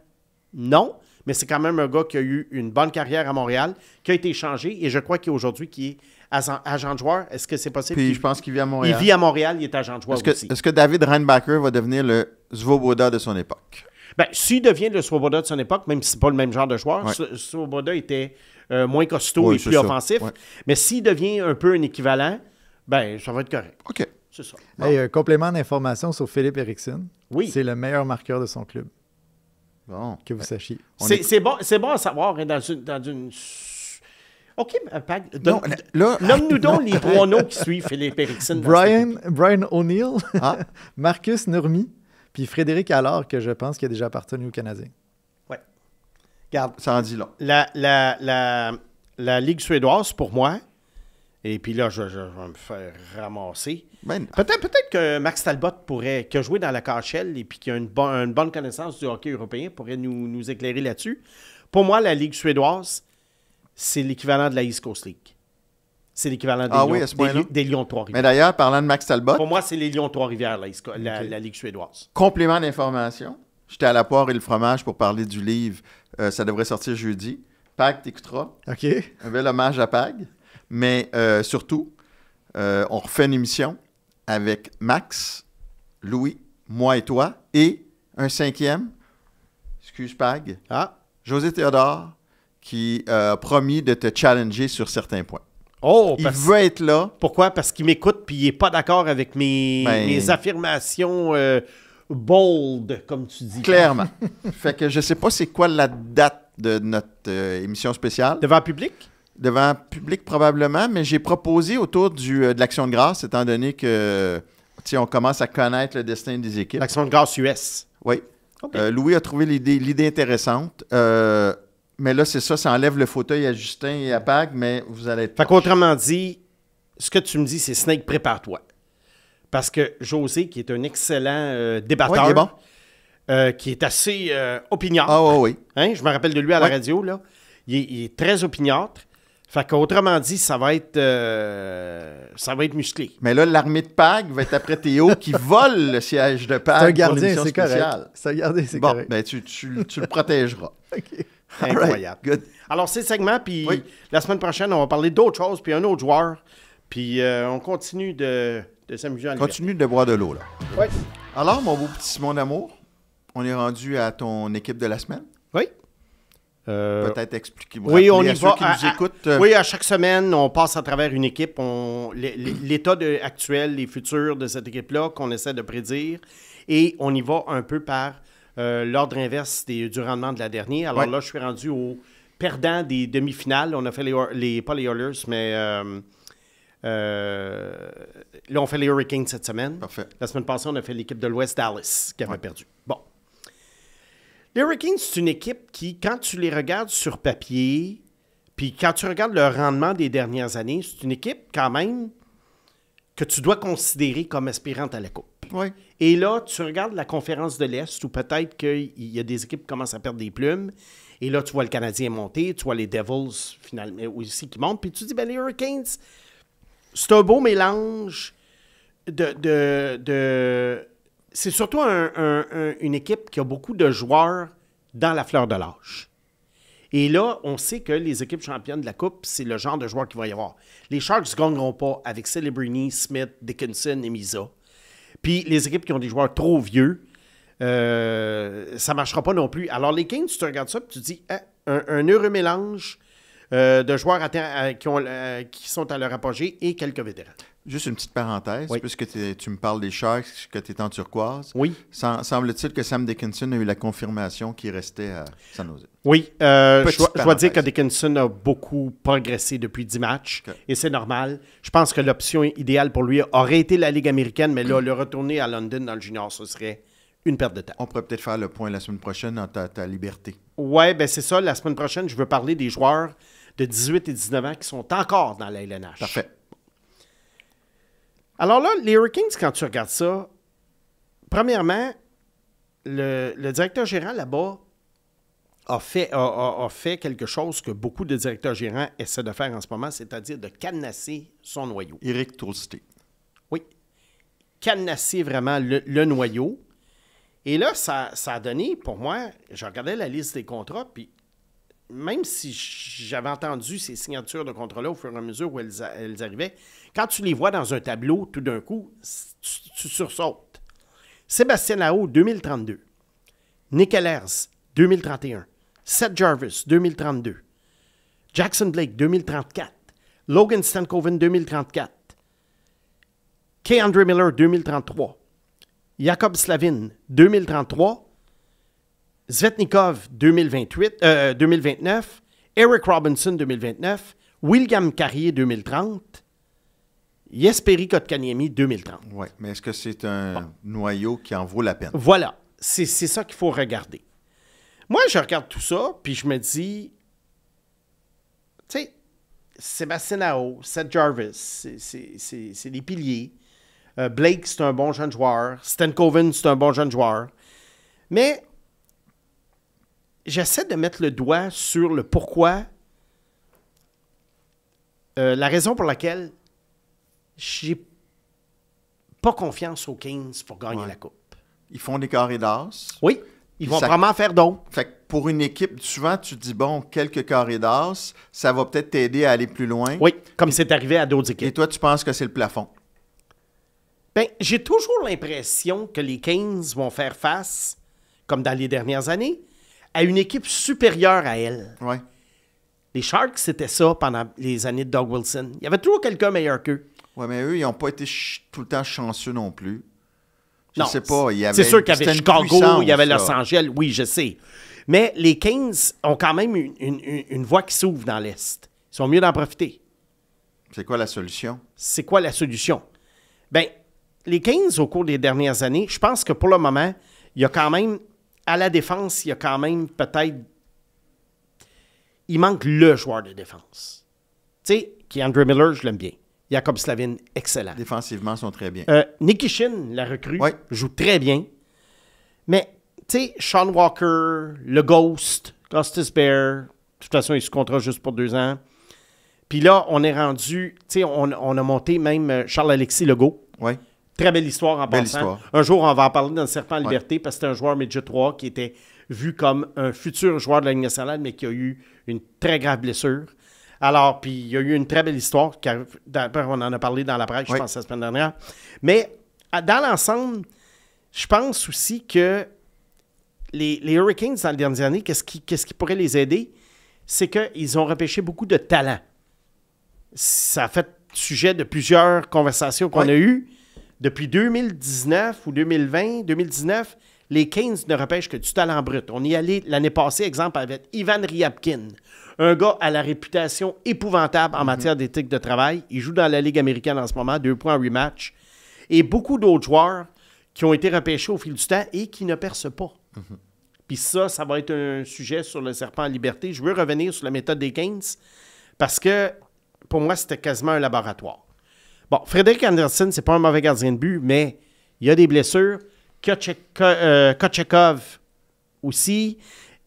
Non. Mais c'est quand même un gars qui a eu une bonne carrière à Montréal, qui a été échangé, et je crois qu'aujourd'hui, qui est agent de joueur. Est-ce que c'est possible? Puis je pense qu'il vit à Montréal. Il vit à Montréal, il est agent de joueur aussi. Est-ce que David Reinbacher va devenir le Svoboda de son époque? Bien, s'il devient le Svoboda de son époque, même si ce n'est pas le même genre de joueur, Svoboda était moins costaud et plus offensif. Ouais. Mais s'il devient un peu un équivalent, ben ça va être correct. OK. C'est ça. Bon. Hey, complément d'information sur Philippe Eriksson. Oui. C'est le meilleur marqueur de son club. Bon. Que vous sachiez. C'est bon à savoir hein, dans une... OK, Pag, nomme-nous donc les trois noms qui suivent Philippe Eriksson. Brian O'Neill, Marcus Nurmi, puis Frédéric Allard, que je pense qu'il a déjà appartenu aux Canadiens. Oui. Regarde. Ça en dit long. La Ligue suédoise, pour moi, et puis là, je vais me faire ramasser. Peut-être que Max Talbot qui a joué dans la KHL et puis qui a une bonne connaissance du hockey européen, pourrait nous éclairer là-dessus. Pour moi, la Ligue suédoise, c'est l'équivalent de la East Coast League. C'est l'équivalent des Lions de Trois-Rivières. Mais d'ailleurs, parlant de Max Talbot... Pour moi, c'est les Lions de Trois-Rivières, la Ligue suédoise. Complément d'information. J'étais à la poire et le fromage pour parler du livre. Ça devrait sortir jeudi. Pag, t'écouteras. OK. Un bel hommage à Pag. Mais surtout, on refait une émission avec Max, Louis, moi et toi, et un 5e, excuse Pag, José Théodore, qui a promis de te challenger sur certains points. Il veut être là. Pourquoi? Parce qu'il m'écoute puis il n'est pas d'accord avec mes affirmations bold, comme tu dis. Clairement. Fait que je ne sais pas c'est quoi la date de notre émission spéciale. Devant public? Devant public probablement, mais j'ai proposé autour de l'Action de grâce, étant donné que on commence à connaître le destin des équipes. L'Action de grâce US. Oui. Okay. Louis a trouvé l'idée intéressante. Mais là, c'est ça enlève le fauteuil à Justin et à Pag, mais vous allez être... Fait qu'autrement dit, ce que tu me dis, c'est Snake, prépare-toi. Parce que José, qui est un excellent débatteur, il est bon. qui est assez opiniâtre. Ah oui. Hein? Je me rappelle de lui à la Ouais. radio. Là. Il est très opiniâtre. Fait qu'autrement dit, ça va être musclé. Mais là, l'armée de PAG va être après Théo qui vole le siège de C'est un PAG pour gardien, l'émission c'est correct. spéciale. C'est un gardien, c'est Bon, correct. ben tu le protégeras. OK. All right, Incroyable. good. Alors, c'est le segment, puis Oui. la semaine prochaine, on va parler d'autres choses, puis un autre joueur. Puis on continue de s'amuser en liberté. Continue de boire de l'eau, là. Oui. Alors, mon beau petit Simon d'amour, on est rendu à ton équipe de la semaine. Oui. Peut-être expliquer. Oui, on y à va. ceux qui nous écoutent. Oui, à chaque semaine, on passe à travers une équipe. L'état actuel, les futurs de cette équipe-là qu'on essaie de prédire. Et on y va un peu par l'ordre inverse du rendement de la dernière. Alors là, je suis rendu au perdant des demi-finales. On a fait pas les Oilers, mais là, on fait les Hurricanes cette semaine. Parfait. La semaine passée, on a fait l'équipe de l'Ouest Dallas qui avait perdu. Bon. Les Hurricanes, c'est une équipe qui, quand tu les regardes sur papier, puis quand tu regardes le rendement des dernières années, c'est une équipe quand même que tu dois considérer comme aspirante à la Coupe. Oui. Et là, tu regardes la conférence de l'Est où peut-être qu'il y a des équipes qui commencent à perdre des plumes. Et là, tu vois le Canadien monter, tu vois les Devils finalement aussi qui montent. Puis tu dis, ben les Hurricanes, c'est un beau mélange c'est surtout une équipe qui a beaucoup de joueurs dans la fleur de l'âge. Et là, on sait que les équipes championnes de la Coupe, c'est le genre de joueurs qu'il va y avoir. Les Sharks ne gagneront pas avec Celebrini, Smith, Dickinson et Misa. Puis les équipes qui ont des joueurs trop vieux, ça ne marchera pas non plus. Alors les Kings, tu te regardes ça et tu te dis, un heureux mélange de joueurs qui sont à leur apogée et quelques vétérans. Juste une petite parenthèse, Oui. puisque tu me parles des Sharks, que tu es en turquoise. Oui. Semble-t-il que Sam Dickinson a eu la confirmation qu'il restait à San Jose. Oui, je Petite dois dire parenthèse. que Dickinson a beaucoup progressé depuis 10 matchs OK. et c'est normal. Je pense que l'option idéale pour lui aurait été la Ligue américaine, mais là, le retourner à London dans le junior, ce serait une perte de temps. On pourrait peut-être faire le point la semaine prochaine dans ta liberté. Oui, ben c'est ça. La semaine prochaine, je veux parler des joueurs de 18 et 19 ans qui sont encore dans la LNH. Parfait. Alors là, les Hurricanes, quand tu regardes ça, premièrement, le directeur gérant là-bas a fait quelque chose que beaucoup de directeurs gérants essaient de faire en ce moment, c'est-à-dire de cadenasser son noyau. Eric Toulsty. Oui. Cadenasser vraiment le noyau. Et là, ça a donné, pour moi, je regardais la liste des contrats, puis même si j'avais entendu ces signatures de contrats-là au fur et à mesure où elles arrivaient, quand tu les vois dans un tableau, tout d'un coup, tu sursautes. Sébastien Aho, 2032. Nick Ehlers, 2031. Seth Jarvis, 2032. Jackson Blake, 2034. Logan Stankoven, 2034. K-Andre Miller, 2033. Jacob Slavin, 2033. Svetnikov, 2029. Eric Robinson, 2029. William Carrier, 2030. Jesperi Kotkaniemi, 2030. Oui, mais est-ce que c'est un noyau qui en vaut la peine? Voilà, c'est ça qu'il faut regarder. Moi, je regarde tout ça, puis je me dis, tu sais, Sébastien Aho, Seth Jarvis, c'est des piliers. Blake, c'est un bon jeune joueur. Stankoven, c'est un bon jeune joueur. Mais j'essaie de mettre le doigt sur le pourquoi, la raison pour laquelle j'ai pas confiance aux Kings pour gagner la Coupe. Ils font des carrés d'as. Oui, ils vont ça- probablement faire d'autres. Fait que pour une équipe, souvent, tu te dis, bon, quelques carrés d'as, ça va peut-être t'aider à aller plus loin. Oui, comme c'est arrivé à d'autres Et équipes. toi, tu penses que c'est le plafond. Ben, j'ai toujours l'impression que les Kings vont faire face, comme dans les dernières années, à une équipe supérieure à elle. Oui. Les Sharks, c'était ça pendant les années de Doug Wilson. Il y avait toujours quelqu'un meilleur qu'eux. Oui, mais eux, ils n'ont pas été tout le temps chanceux non plus. Je Non, sais pas. Il y avait, c'est sûr qu'il y c'était avait une Chicago, puissance, il y avait là. Los Angeles, oui, je sais. Mais les Kings ont quand même une voie qui s'ouvre dans l'Est. Ils sont mieux d'en profiter. C'est quoi la solution? C'est quoi la solution? Bien, les Kings, au cours des dernières années, je pense que pour le moment, il y a quand même, à la défense, il y a quand même peut-être, il manque le joueur de défense. Tu sais, qui Andre Miller, je l'aime bien. Jacob Slavin, excellent. Défensivement, ils sont très bien. Nikishin, la recrue, Ouais. joue très bien. Mais, tu sais, Sean Walker, le Ghost, Costas Bear, de toute façon, il est sous contrat juste pour 2 ans. Puis là, on est rendu, tu sais, on a monté même Charles-Alexis Legault. Oui. Très belle histoire en Belle passant. histoire. Un jour, on va en parler dans le Serpent en Liberté parce que c'était un joueur Midget 3 qui était vu comme un futur joueur de la Ligue nationale, mais qui a eu une très grave blessure. Alors, puis il y a eu une très belle histoire. On en a parlé dans la presse, je pense, la semaine dernière. Mais dans l'ensemble, je pense aussi que les Hurricanes, dans les dernières années, qu'est-ce qui pourrait les aider? C'est qu'ils ont repêché beaucoup de talents. Ça a fait sujet de plusieurs conversations qu'on a eues. Depuis 2019 ou 2019, les Canes ne repêchent que du talent brut. On y allait l'année passée, exemple, avec Ivan Ryabkin, un gars à la réputation épouvantable en matière d'éthique de travail. Il joue dans la Ligue américaine en ce moment, 2 points en rematch. Et beaucoup d'autres joueurs qui ont été repêchés au fil du temps et qui ne percent pas. Puis ça va être un sujet sur le Serpent en Liberté. Je veux revenir sur la méthode des Canes parce que, pour moi, c'était quasiment un laboratoire. Bon, Frédéric Anderson, c'est pas un mauvais gardien de but, mais il y a des blessures. Kochetkov aussi.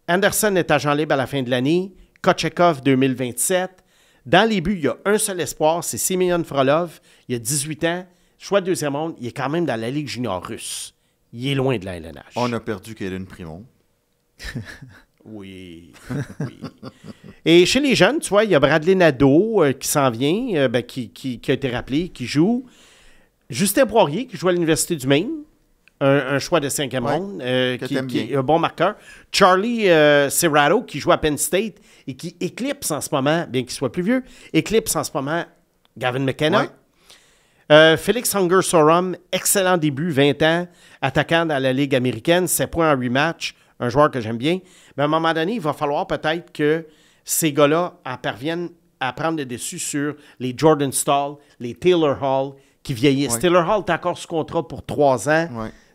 Anderson est agent libre à la fin de l'année. Kochetkov 2027. Dans les buts, il y a un seul espoir, c'est Semyon Frolov. Il a 18 ans. Choix de deuxième ronde, il est quand même dans la Ligue junior russe. Il est loin de la LNH. On a perdu Kaden Primo. Oui. Et chez les jeunes, tu vois, il y a Bradley Nadeau qui s'en vient, qui a été rappelé, qui joue. Justin Poirier, qui joue à l'Université du Maine. Un choix de 5e ronde, qui est un bon marqueur. Charlie Serrato, qui joue à Penn State et qui éclipse en ce moment, bien qu'il soit plus vieux, éclipse en ce moment Gavin McKenna. Félix Hunger-Sorum, excellent début, 20 ans, attaquant dans la Ligue américaine, 7 points en rematch, un joueur que j'aime bien. Mais à un moment donné, il va falloir peut-être que ces gars-là parviennent à prendre le dessus sur les Jordan Staal, les Taylor Hall, qui vieillissent. Taylor Hall est encore sous contrat pour 3 ans.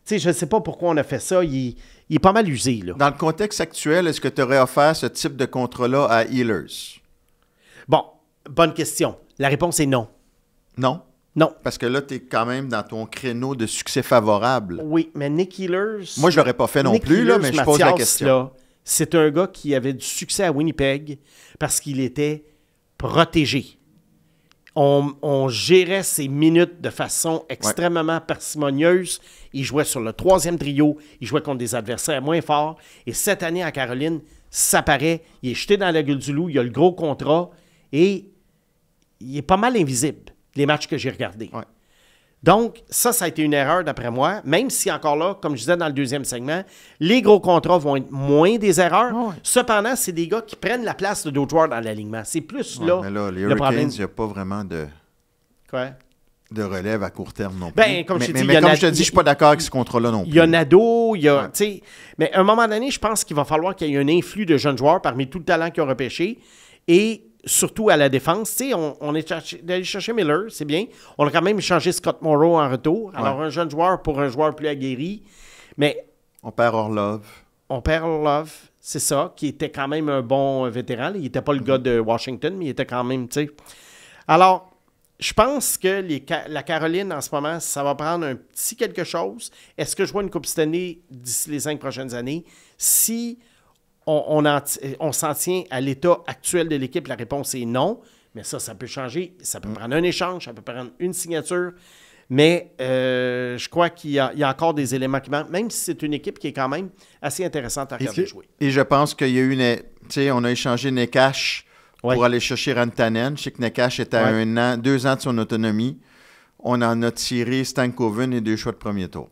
Tu sais, je ne sais pas pourquoi on a fait ça. Il est pas mal usé, là. Dans le contexte actuel, est-ce que tu aurais offert ce type de contrat-là à Ehlers? Bon, bonne question. La réponse est non. Non? Non. Parce que là, tu es quand même dans ton créneau de succès favorable. Oui, mais Nick Ehlers... Moi, je ne l'aurais pas fait non plus, là, mais je pose la question. Là, c'est un gars qui avait du succès à Winnipeg parce qu'il était protégé. On gérait ses minutes de façon extrêmement parcimonieuse. Il jouait sur le 3e trio. Il jouait contre des adversaires moins forts. Et cette année, à Caroline, ça paraît. Il est jeté dans la gueule du loup. Il a le gros contrat. Et il est pas mal invisible, les matchs que j'ai regardés. Donc, ça a été une erreur d'après moi. Même si, encore là, comme je disais dans le 2e segment, les gros contrats vont être moins des erreurs. Cependant, c'est des gars qui prennent la place de d'autres joueurs dans l'alignement. C'est plus là, mais là, les le problème. Hurricanes, il n'y a pas vraiment de relève à court terme non plus. Ben, comme je te dis, comme je te dis, je ne suis pas d'accord avec ce contrat-là non plus. Il y a Nadeau, il y a... Mais à un moment donné, je pense qu'il va falloir qu'il y ait un influx de jeunes joueurs parmi tout le talent qu'ils ont repêché. Et surtout à la défense. Tu sais, on est allé chercher Miller, c'est bien. On a quand même échangé Scott Morrow en retour. Alors, un jeune joueur pour un joueur plus aguerri. Mais... On perd Orlov. C'est ça, qui était quand même un bon vétéran. Il n'était pas le gars de Washington, mais il était quand même, tu sais. Alors, je pense que la Caroline, en ce moment, ça va prendre un petit quelque chose. Est-ce que je vois une Coupe Stanley d'ici les 5 prochaines années? Si on s'en tient à l'état actuel de l'équipe, la réponse est non. Mais ça peut changer. Ça peut prendre un échange, ça peut prendre une signature. Mais je crois qu'il y a encore des éléments qui manquent, même si c'est une équipe qui est quand même assez intéressante à regarder jouer. Et je pense qu'il y a eu tu sais, on a échangé Nekash pour aller chercher Rantanen. Je sais que Nekash était à 2 ans de son autonomie. On en a tiré Stankoven et 2 choix de premier tour.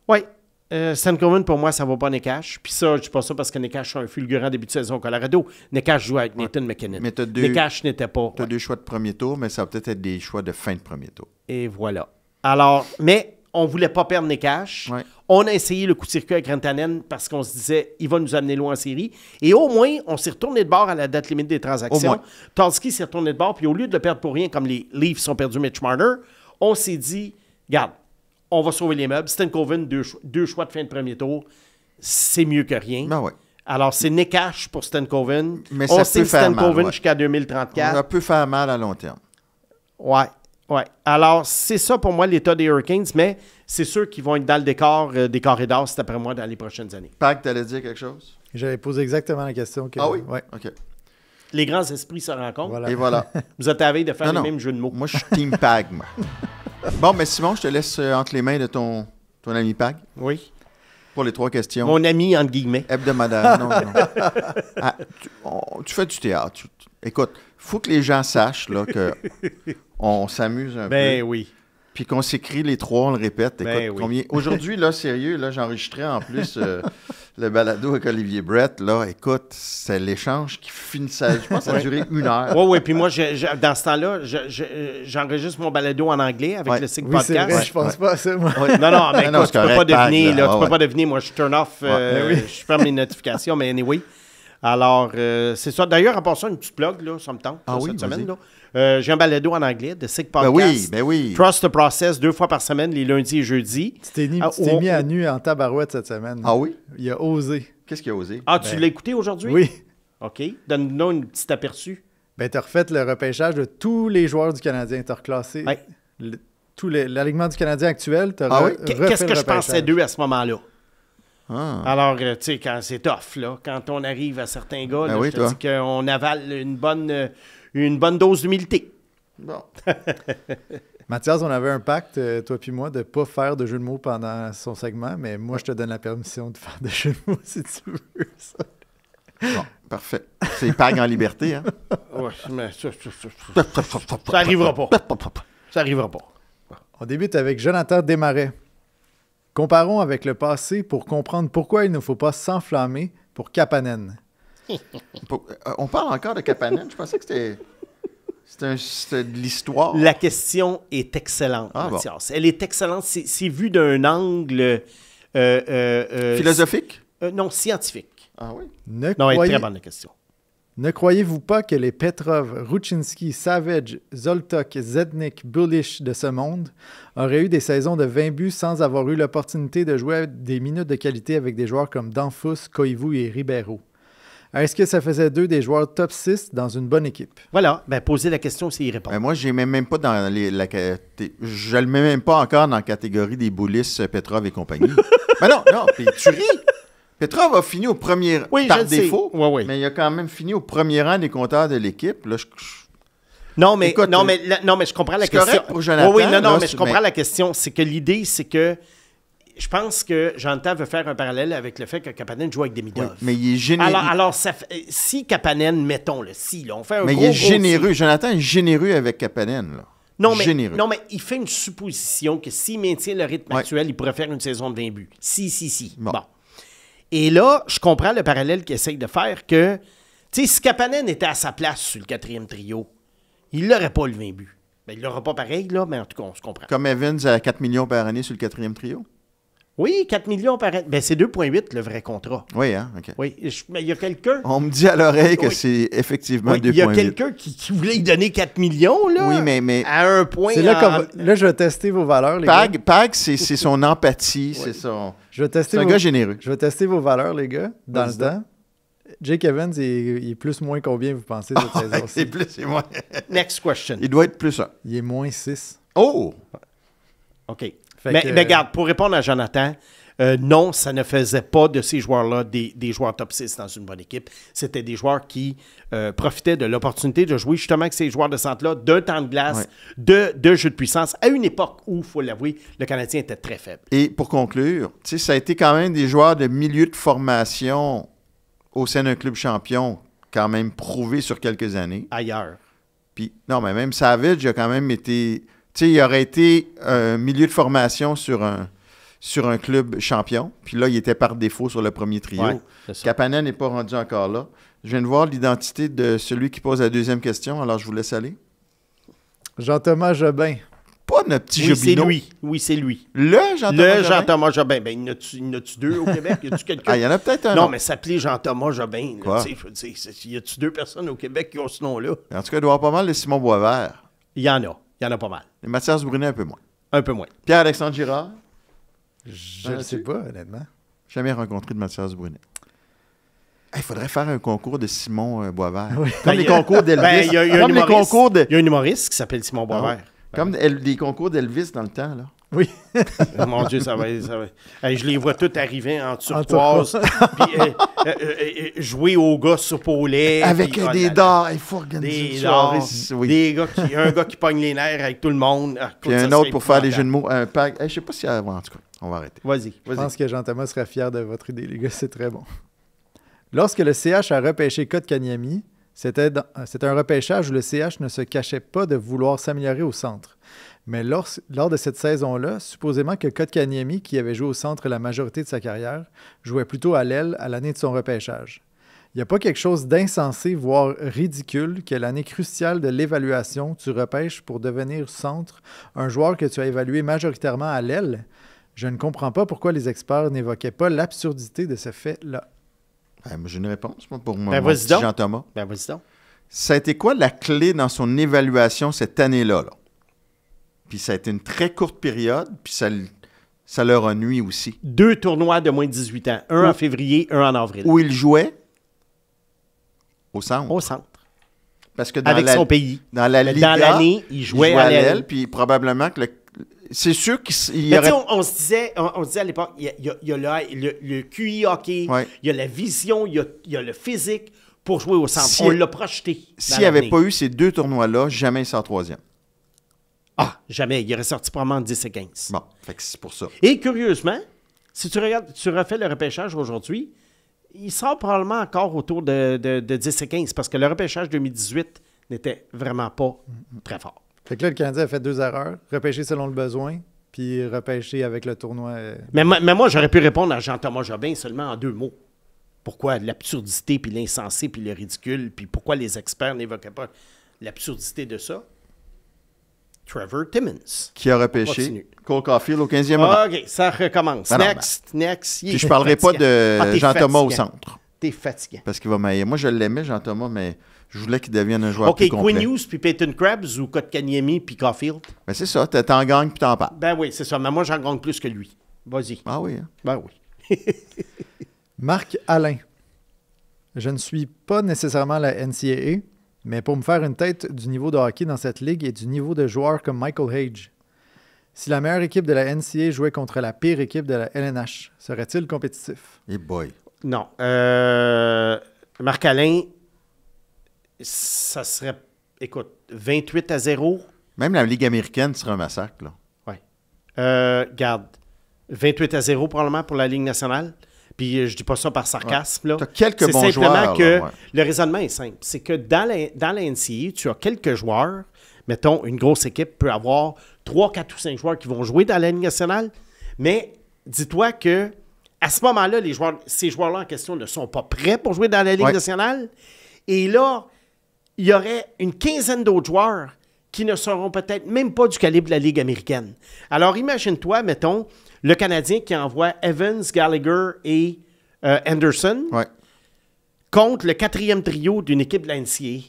Oui. Stankoven, pour moi, ça ne vaut pas Nekash. Puis ça, je ne dis pas ça parce que Nekash a un fulgurant début de saison au Colorado. Nekash joue avec Nathan McKinnon. Mais Nekash n'était pas... Tu as 2 choix de premier tour, mais ça va peut-être être des choix de fin de premier tour. Et voilà. Alors, mais on ne voulait pas perdre Nekash. On a essayé le coup de circuit avec Rantanen parce qu'on se disait, il va nous amener loin en série. Et au moins, on s'est retourné de bord à la date limite des transactions. Tolsky s'est retourné de bord, puis au lieu de le perdre pour rien, comme les Leafs ont perdu Mitch Marner, on s'est dit, regarde, on va sauver les meubles. Stankoven, 2 choix de fin de premier tour, c'est mieux que rien. Alors, c'est Nekash pour Stankoven. Mais ça peut faire Stankoven mal, jusqu'à 2034. Ça peut faire mal à long terme. Ouais. Ouais. Alors, c'est ça pour moi l'état des Hurricanes, mais c'est sûr qu'ils vont être dans le décor des corridors, c'est après moi, dans les prochaines années. Pag, t'allais dire quelque chose? J'avais posé exactement la question. Ah oui? Ouais. OK. Les grands esprits se rencontrent. Voilà. Et voilà. Vous êtes à la veille de faire Non, les non. mêmes jeux de mots. Moi, je suis Team Pag, moi. Bon, mais Simon, je te laisse entre les mains de ton ami Pag Oui. pour les 3 questions. Mon ami, entre guillemets. Hebdomadaires. Non. Ah, tu fais du théâtre. Écoute, faut que les gens sachent là, que on s'amuse un Ben peu. oui. Puis qu'on s'écrit les 3, on le répète. Écoute, Ben oui. combien... Aujourd'hui, là, sérieux, là, j'enregistrais en plus le balado avec Olivier Brett. Là, écoute, c'est l'échange qui finissait. Je pense que ça a duré 1 heure. Oui, puis moi, dans ce temps-là, j'enregistre mon balado en anglais avec Ouais. le SIG Oui, c'est Podcast. vrai, je pense pas à ça, moi. Non, non, mais Non, écoute, c'est tu peux correct, pas deviner, Pag, là, là. tu Ouais, peux pas deviner, moi, je turn off, je ferme les notifications, mais anyway. Alors, c'est ça. D'ailleurs, en passant, une petite plug, là, ça me tente, Ah là, oui, cette vas-y. semaine. Là. J'ai un balado en anglais de SIG Ben Podcast. oui. Trust the Process, 2 fois par semaine, les lundis et jeudis. Tu t'es mis, Ah, mis à nu en tabarouette cette semaine. Ah oui? Il a osé. Qu'est-ce qu'il a osé? Ah, tu l'as écouté aujourd'hui? Oui. OK. Donne-nous une petite aperçu. Ben, tu as refait le repêchage de tous les joueurs du Canadien. Tu as reclassé Ouais. l'alignement du Canadien actuel. Ah oui? Qu'est-ce que je pensais d'eux à ce moment-là? Ah. Alors, tu sais, quand c'est tough, là, quand on arrive à certains gars, là, oui, je te toi. dis qu'on avale une bonne dose d'humilité. Bon. Mathias, on avait un pacte, toi puis moi, de ne pas faire de jeu de mots pendant son segment, mais moi, je te donne la permission de faire des jeux de mots si tu veux. Ça. Bon, parfait. C'est Pag en liberté, hein? Ouais, mais ça arrivera pas. Ça arrivera pas. On débute avec Jonathan Desmarais. Comparons avec le passé pour comprendre pourquoi il ne faut pas s'enflammer pour Kapanen. On parle encore de Kapanen. Je pensais que c'était de l'histoire. La question est excellente, Ah, bon. Mathias. Elle est excellente. C'est vu d'un angle... Philosophique? Non, scientifique. Ah oui? Ne, Non, elle est croyez- très bonne, la question. ne croyez-vous pas que les Petrov, Ruchinski, Savage, Zoltok, Zednik, Bullish de ce monde auraient eu des saisons de 20 buts sans avoir eu l'opportunité de jouer des minutes de qualité avec des joueurs comme Danfus, Koivu et Ribeiro? Est-ce que ça faisait d'eux des joueurs top 6 dans une bonne équipe? Voilà. Ben, posez la question s'il répond. Ben moi, je ne même pas dans je le mets même pas encore dans la catégorie des Boulis, Petrov et compagnie. Mais non, puis tu ris. Petrov a fini au premier Oui, par je le sais. défaut, Ouais, oui. mais il a quand même fini au premier rang des compteurs de l'équipe. Là, Non, mais, Écoute, non, mais je comprends la c'est question. correct pour Jonathan, Oui, non, là, mais je comprends mais- la question. C'est que l'idée, c'est que je pense que Jonathan veut faire un parallèle avec le fait que Kapanen joue avec des oui, Midov. mais il est généreux. Alors si Kapanen, mettons, on fait un Mais gros, il est gros généreux. Jonathan est généreux avec Kapanen. Là. Non, Généreux. mais il fait une supposition que s'il maintient le rythme Ouais. actuel, il pourrait faire une saison de 20 buts. Si. Bon. Bon. Et là, je comprends le parallèle qu'il essaye de faire que, tu sais, si Kapanen était à sa place sur le 4e trio, il n'aurait pas le 20 buts. Ben, il l'aura pas pareil, là, mais en tout cas, on se comprend. Comme Evans à 4 millions par année sur le 4e trio. Oui, 4 millions par an. Ben, c'est 2,8 le vrai contrat. Oui, hein? OK. Oui, mais il y a quelqu'un... On me dit à l'oreille que Oui. c'est effectivement Oui, 2,8. il y a quelqu'un qui voulait lui donner 4 millions, là. Oui, mais À un point... C'est là, en- là, je vais tester vos valeurs, les gars. Pag, c'est son empathie, c'est son... Je vais tester C'est un vos... gars généreux. Je vais tester vos valeurs, les gars, dans le Vas-y temps. Jake Evans, il est plus moins combien, vous pensez, cette saison-ci? C'est plus, c'est moins. Next question. Il doit être plus un. Il est moins 6. Oh! OK. Fait Mais, que- mais regarde, pour répondre à Jonathan, non, ça ne faisait pas de ces joueurs-là des joueurs top 6 dans une bonne équipe. C'était des joueurs qui profitaient de l'opportunité de jouer justement avec ces joueurs de centre-là, d'un temps de glace, de jeu de puissance, à une époque où, il faut l'avouer, le Canadien était très faible. Et pour conclure, tu sais, ça a été quand même des joueurs de milieu de formation au sein d'un club champion, quand même prouvé sur quelques années. Ailleurs. Puis, non, mais même Savage a quand même été... Tu sais, il aurait été un milieu de formation sur un club champion. Puis là, il était par défaut sur le premier trio. Ouais, c'est ça. Kapanen n'est pas rendu encore là. Je viens de voir l'identité de celui qui pose la deuxième question, alors je vous laisse aller. Jean-Thomas Jobin. Pas notre petit Oui, c'est Jobino. lui. Oui, c'est lui. Le Jean-Thomas Le Jobin? Jean-Thomas Jobin. Ben, il y en a-tu deux au Québec? Y a-tu quelqu'un? Ah, il y en a peut-être un Non, autre. mais s'appeler Jean-Thomas Jobin, là, Quoi? tu sais, je veux dire, y a-tu deux personnes au Québec qui ont ce nom-là? En tout cas, il doit y avoir pas mal de Simon Boisvert. Il y en a. Il y en a pas mal. Et Mathias Brunet, un peu moins. Un peu moins. Pierre-Alexandre Girard, Je ne sais pas, honnêtement. jamais rencontré de Mathias Brunet. Il faudrait faire un concours de Simon Boisvert. Oui. Comme Ben, les il y a- concours d'Elvis. Ben, il y a un Comme les humoriste. concours de... Il y a un humoriste qui s'appelle Simon Boisvert. Comme des concours d'Elvis dans le temps, là. Oui. Mon Dieu, ça va. Hey, je les vois tous arriver en turquoise, puis jouer aux gars saupoulés. Avec puis, des dards. Il faut organiser des une soirée. dards, Oui. un gars qui pogne les nerfs avec tout le monde. Ah, Puis écoute, un ça autre serait pour faire des jeux de épouvantable. mots. Un pack. Je sais pas si... En tout cas, on va arrêter. Vas-y. Je pense que Jean-Thomas serait fier de votre idée, les gars. C'est très bon. Lorsque le CH a repêché Kotkaniemi, c'était un repêchage où le CH ne se cachait pas de vouloir s'améliorer au centre. Mais lors de cette saison-là, supposément que Kotkaniemi, qui avait joué au centre la majorité de sa carrière, jouait plutôt à l'aile à l'année de son repêchage. Il n'y a pas quelque chose d'insensé, voire ridicule, que l'année cruciale de l'évaluation, tu repêches pour devenir centre un joueur que tu as évalué majoritairement à l'aile? Je ne comprends pas pourquoi les experts n'évoquaient pas l'absurdité de ce fait-là. Moi, j'ai une réponse, moi, pour mon vas-y petit donc. Jean-Thomas. Ben, vas-y donc. Ça a été quoi la clé dans son évaluation cette année-là? Là? Puis ça a été une très courte période, puis ça leur a nui aussi. 2 tournois de moins de 18 ans. Un en février, un en avril. Où il jouait? Au centre. Au centre. Parce que dans Avec son pays. Dans la Mais Liga, dans l'année, il jouait à l'aile. puis probablement que c'est sûr qu'il Mais aurait... tu sais, on se disait à l'époque, il y a le QI hockey, Ouais. il y a la vision, il y a le physique pour jouer au centre. Si- On l'a projeté. S'il n'avait pas eu ces 2 tournois-là, jamais il sort troisième. Ah, jamais. Il aurait sorti probablement 10 et 15. Bon, fait que c'est pour ça. Et curieusement, si tu regardes, tu refais le repêchage aujourd'hui, il sort probablement encore autour de 10 et 15 parce que le repêchage 2018 n'était vraiment pas très fort. Fait que là, le Canadien a fait 2 erreurs. Repêcher selon le besoin, puis repêcher avec le tournoi. Mais moi, j'aurais pu répondre à Jean-Thomas Jobin seulement en 2 mots. Pourquoi l'absurdité, puis l'insensé, puis le ridicule, puis pourquoi les experts n'évoquaient pas l'absurdité de ça? Trevor Timmons. Qui a On repêché continue. Cole Caulfield au 15e rang. OK, ça recommence. Ben non, Next. Puis je ne parlerai pas de t'es Jean-Thomas au fatigant. centre. T'es fatiguant. Parce qu'il va m'ailler. Moi, je l'aimais, Jean-Thomas, mais je voulais qu'il devienne un joueur OK, plus complet. Quinn Hughes, puis Peyton Krebs ou Kotkaniemi, puis Caulfield? Ben, c'est ça, t'en gagnes puis t'en parles. Ben oui, c'est ça. Mais moi, j'en gagne plus que lui. Vas-y. Ah oui, hein? Ben oui. Marc Alain. Je ne suis pas nécessairement la NCAA, mais pour me faire une tête du niveau de hockey dans cette ligue et du niveau de joueurs comme Michael Hage. Si la meilleure équipe de la NCAA jouait contre la pire équipe de la LNH, serait-il compétitif? Et boy. Non. Marc-Alain, ça serait, écoute, 28-0. Même la Ligue américaine serait un massacre, là. Oui. Garde, 28-0 probablement pour la Ligue nationale. Puis je dis pas ça par sarcasme. Là. T'as quelques c'est bons simplement joueurs, que là, ouais. le raisonnement est simple. C'est que dans la NCAA, tu as quelques joueurs. Mettons, une grosse équipe peut avoir 3, 4 ou 5 joueurs qui vont jouer dans la Ligue nationale. Mais dis-toi que à ce moment-là, ces joueurs-là en question ne sont pas prêts pour jouer dans la Ligue Ouais. nationale. Et là, il y aurait une quinzaine d'autres joueurs qui ne seront peut-être même pas du calibre de la Ligue américaine. Alors, imagine-toi, mettons, le Canadien qui envoie Evans, Gallagher et Anderson Ouais. contre le 4e trio d'une équipe de la NCAA.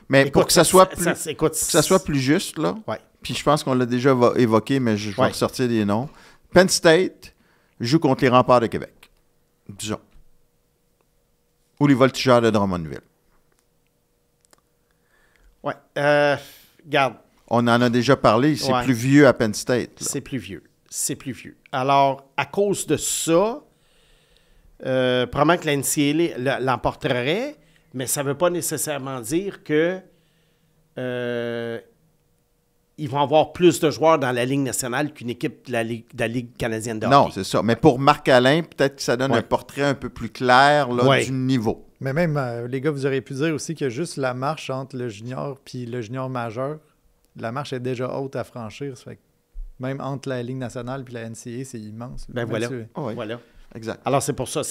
Mais Écoute, pour que ça soit plus, écoute, pour que ça soit plus juste, là, Ouais. puis je pense qu'on l'a déjà évoqué, mais je vais Ouais. ressortir des noms. Penn State joue contre les Remparts de Québec, disons. Ou les Voltigeurs de Drummondville. Ouais. Regarde, On en a déjà parlé, c'est Ouais. plus vieux à Penn State. là. c'est plus vieux. C'est plus vieux. Alors, à cause de ça, probablement que la NCAA l'emporterait, mais ça ne veut pas nécessairement dire que ils vont avoir plus de joueurs dans la Ligue nationale qu'une équipe de la Ligue canadienne de hockey. Non, c'est ça. Mais pour Marc-Alain, peut-être que ça donne Ouais. un portrait un peu plus clair là, Ouais. du niveau. Mais même, les gars, vous auriez pu dire aussi que juste la marche entre le junior puis le junior majeur, la marche est déjà haute à franchir. Ça fait que même entre la Ligue nationale puis la NCAA, c'est immense. Ben Même voilà. si- Ah oui, Voilà. exact. Alors, c'est pour ça,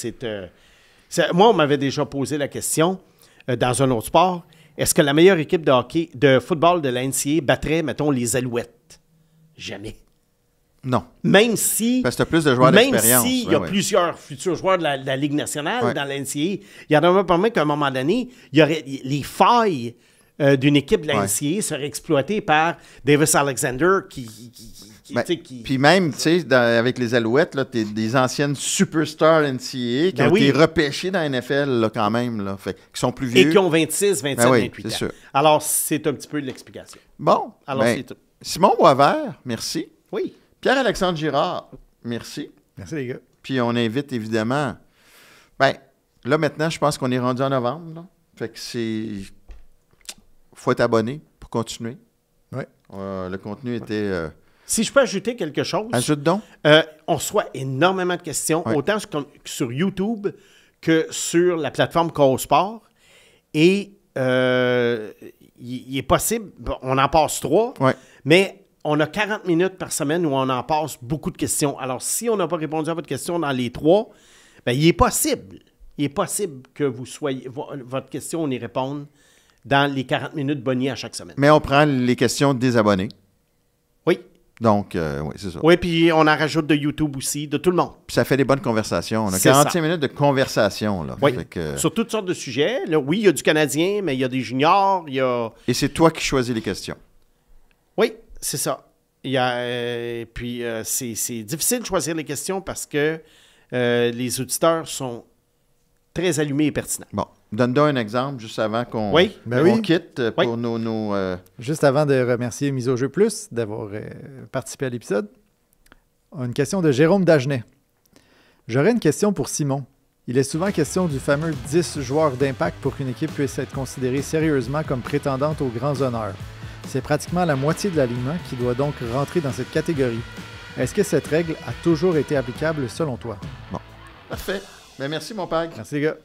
moi, on m'avait déjà posé la question dans un autre sport. Est-ce que la meilleure équipe de hockey, de football de la NCAA battrait, mettons, les Alouettes? Jamais. Non, Même si... parce que tu as plus de joueurs Même d'expérience. s'il y Ben a oui. plusieurs futurs joueurs de la Ligue nationale Ouais. dans la NCAA, il y en a pas mal qu'à un moment donné, il y aurait les failles d'une équipe de la Ouais. NCAA seraient exploitées par Davis Alexander Ben, tu sais, qui... Puis même, tu sais, avec les Alouettes, tu as des anciennes superstars NCAA qui Ben ont oui. été repêchées dans la NFL là, quand même, là, fait, qui sont plus et vieux. qui ont 26, 27, Ben oui, 28 ans. c'est sûr. Alors, c'est un petit peu l'explication. Bon, Alors, ben, c'est tout. Simon Boisvert, merci. Oui. Pierre-Alexandre Girard, merci. Merci, les gars. Puis on invite évidemment. Ben, là maintenant, je pense qu'on est rendu en novembre. Là. Fait que faut être abonné pour continuer. Oui. Le contenu était. Si je peux ajouter quelque chose. Ajoute donc. On reçoit énormément de questions, Ouais. autant sur YouTube que sur la plateforme Cause-Sport. Et il est possible, on en passe 3, Ouais. mais on a 40 minutes par semaine où on en passe beaucoup de questions. Alors, si on n'a pas répondu à votre question dans les 3, bien, il est possible que vous soyez, votre question, on y réponde dans les 40 minutes bonnies à chaque semaine. Mais on prend les questions des abonnés. Oui. Donc, oui, c'est ça. Oui, puis on en rajoute de YouTube aussi, de tout le monde. Puis ça fait des bonnes conversations. On a C'est 45 ça. minutes de conversation. Là. Oui, Fait que- sur toutes sortes de sujets. Là, oui, il y a du Canadien, mais il y a des juniors, il y a... Et c'est toi qui choisis les questions. Oui, c'est ça. Il y a, c'est difficile de choisir les questions parce que les auditeurs sont très allumés et pertinents. Bon, donne-donc un exemple juste avant qu'on Oui. Ben qu'on oui. quitte pour Oui. nos Juste avant de remercier Mise au jeu plus d'avoir participé à l'épisode, une question de Jérôme Dagenet. J'aurais une question pour Simon. Il est souvent question du fameux 10 joueurs d'impact pour qu'une équipe puisse être considérée sérieusement comme prétendante aux grands honneurs. C'est pratiquement la moitié de l'alignement qui doit donc rentrer dans cette catégorie. Est-ce que cette règle a toujours été applicable selon toi? Parfait. Ben, merci, mon père. Merci les gars.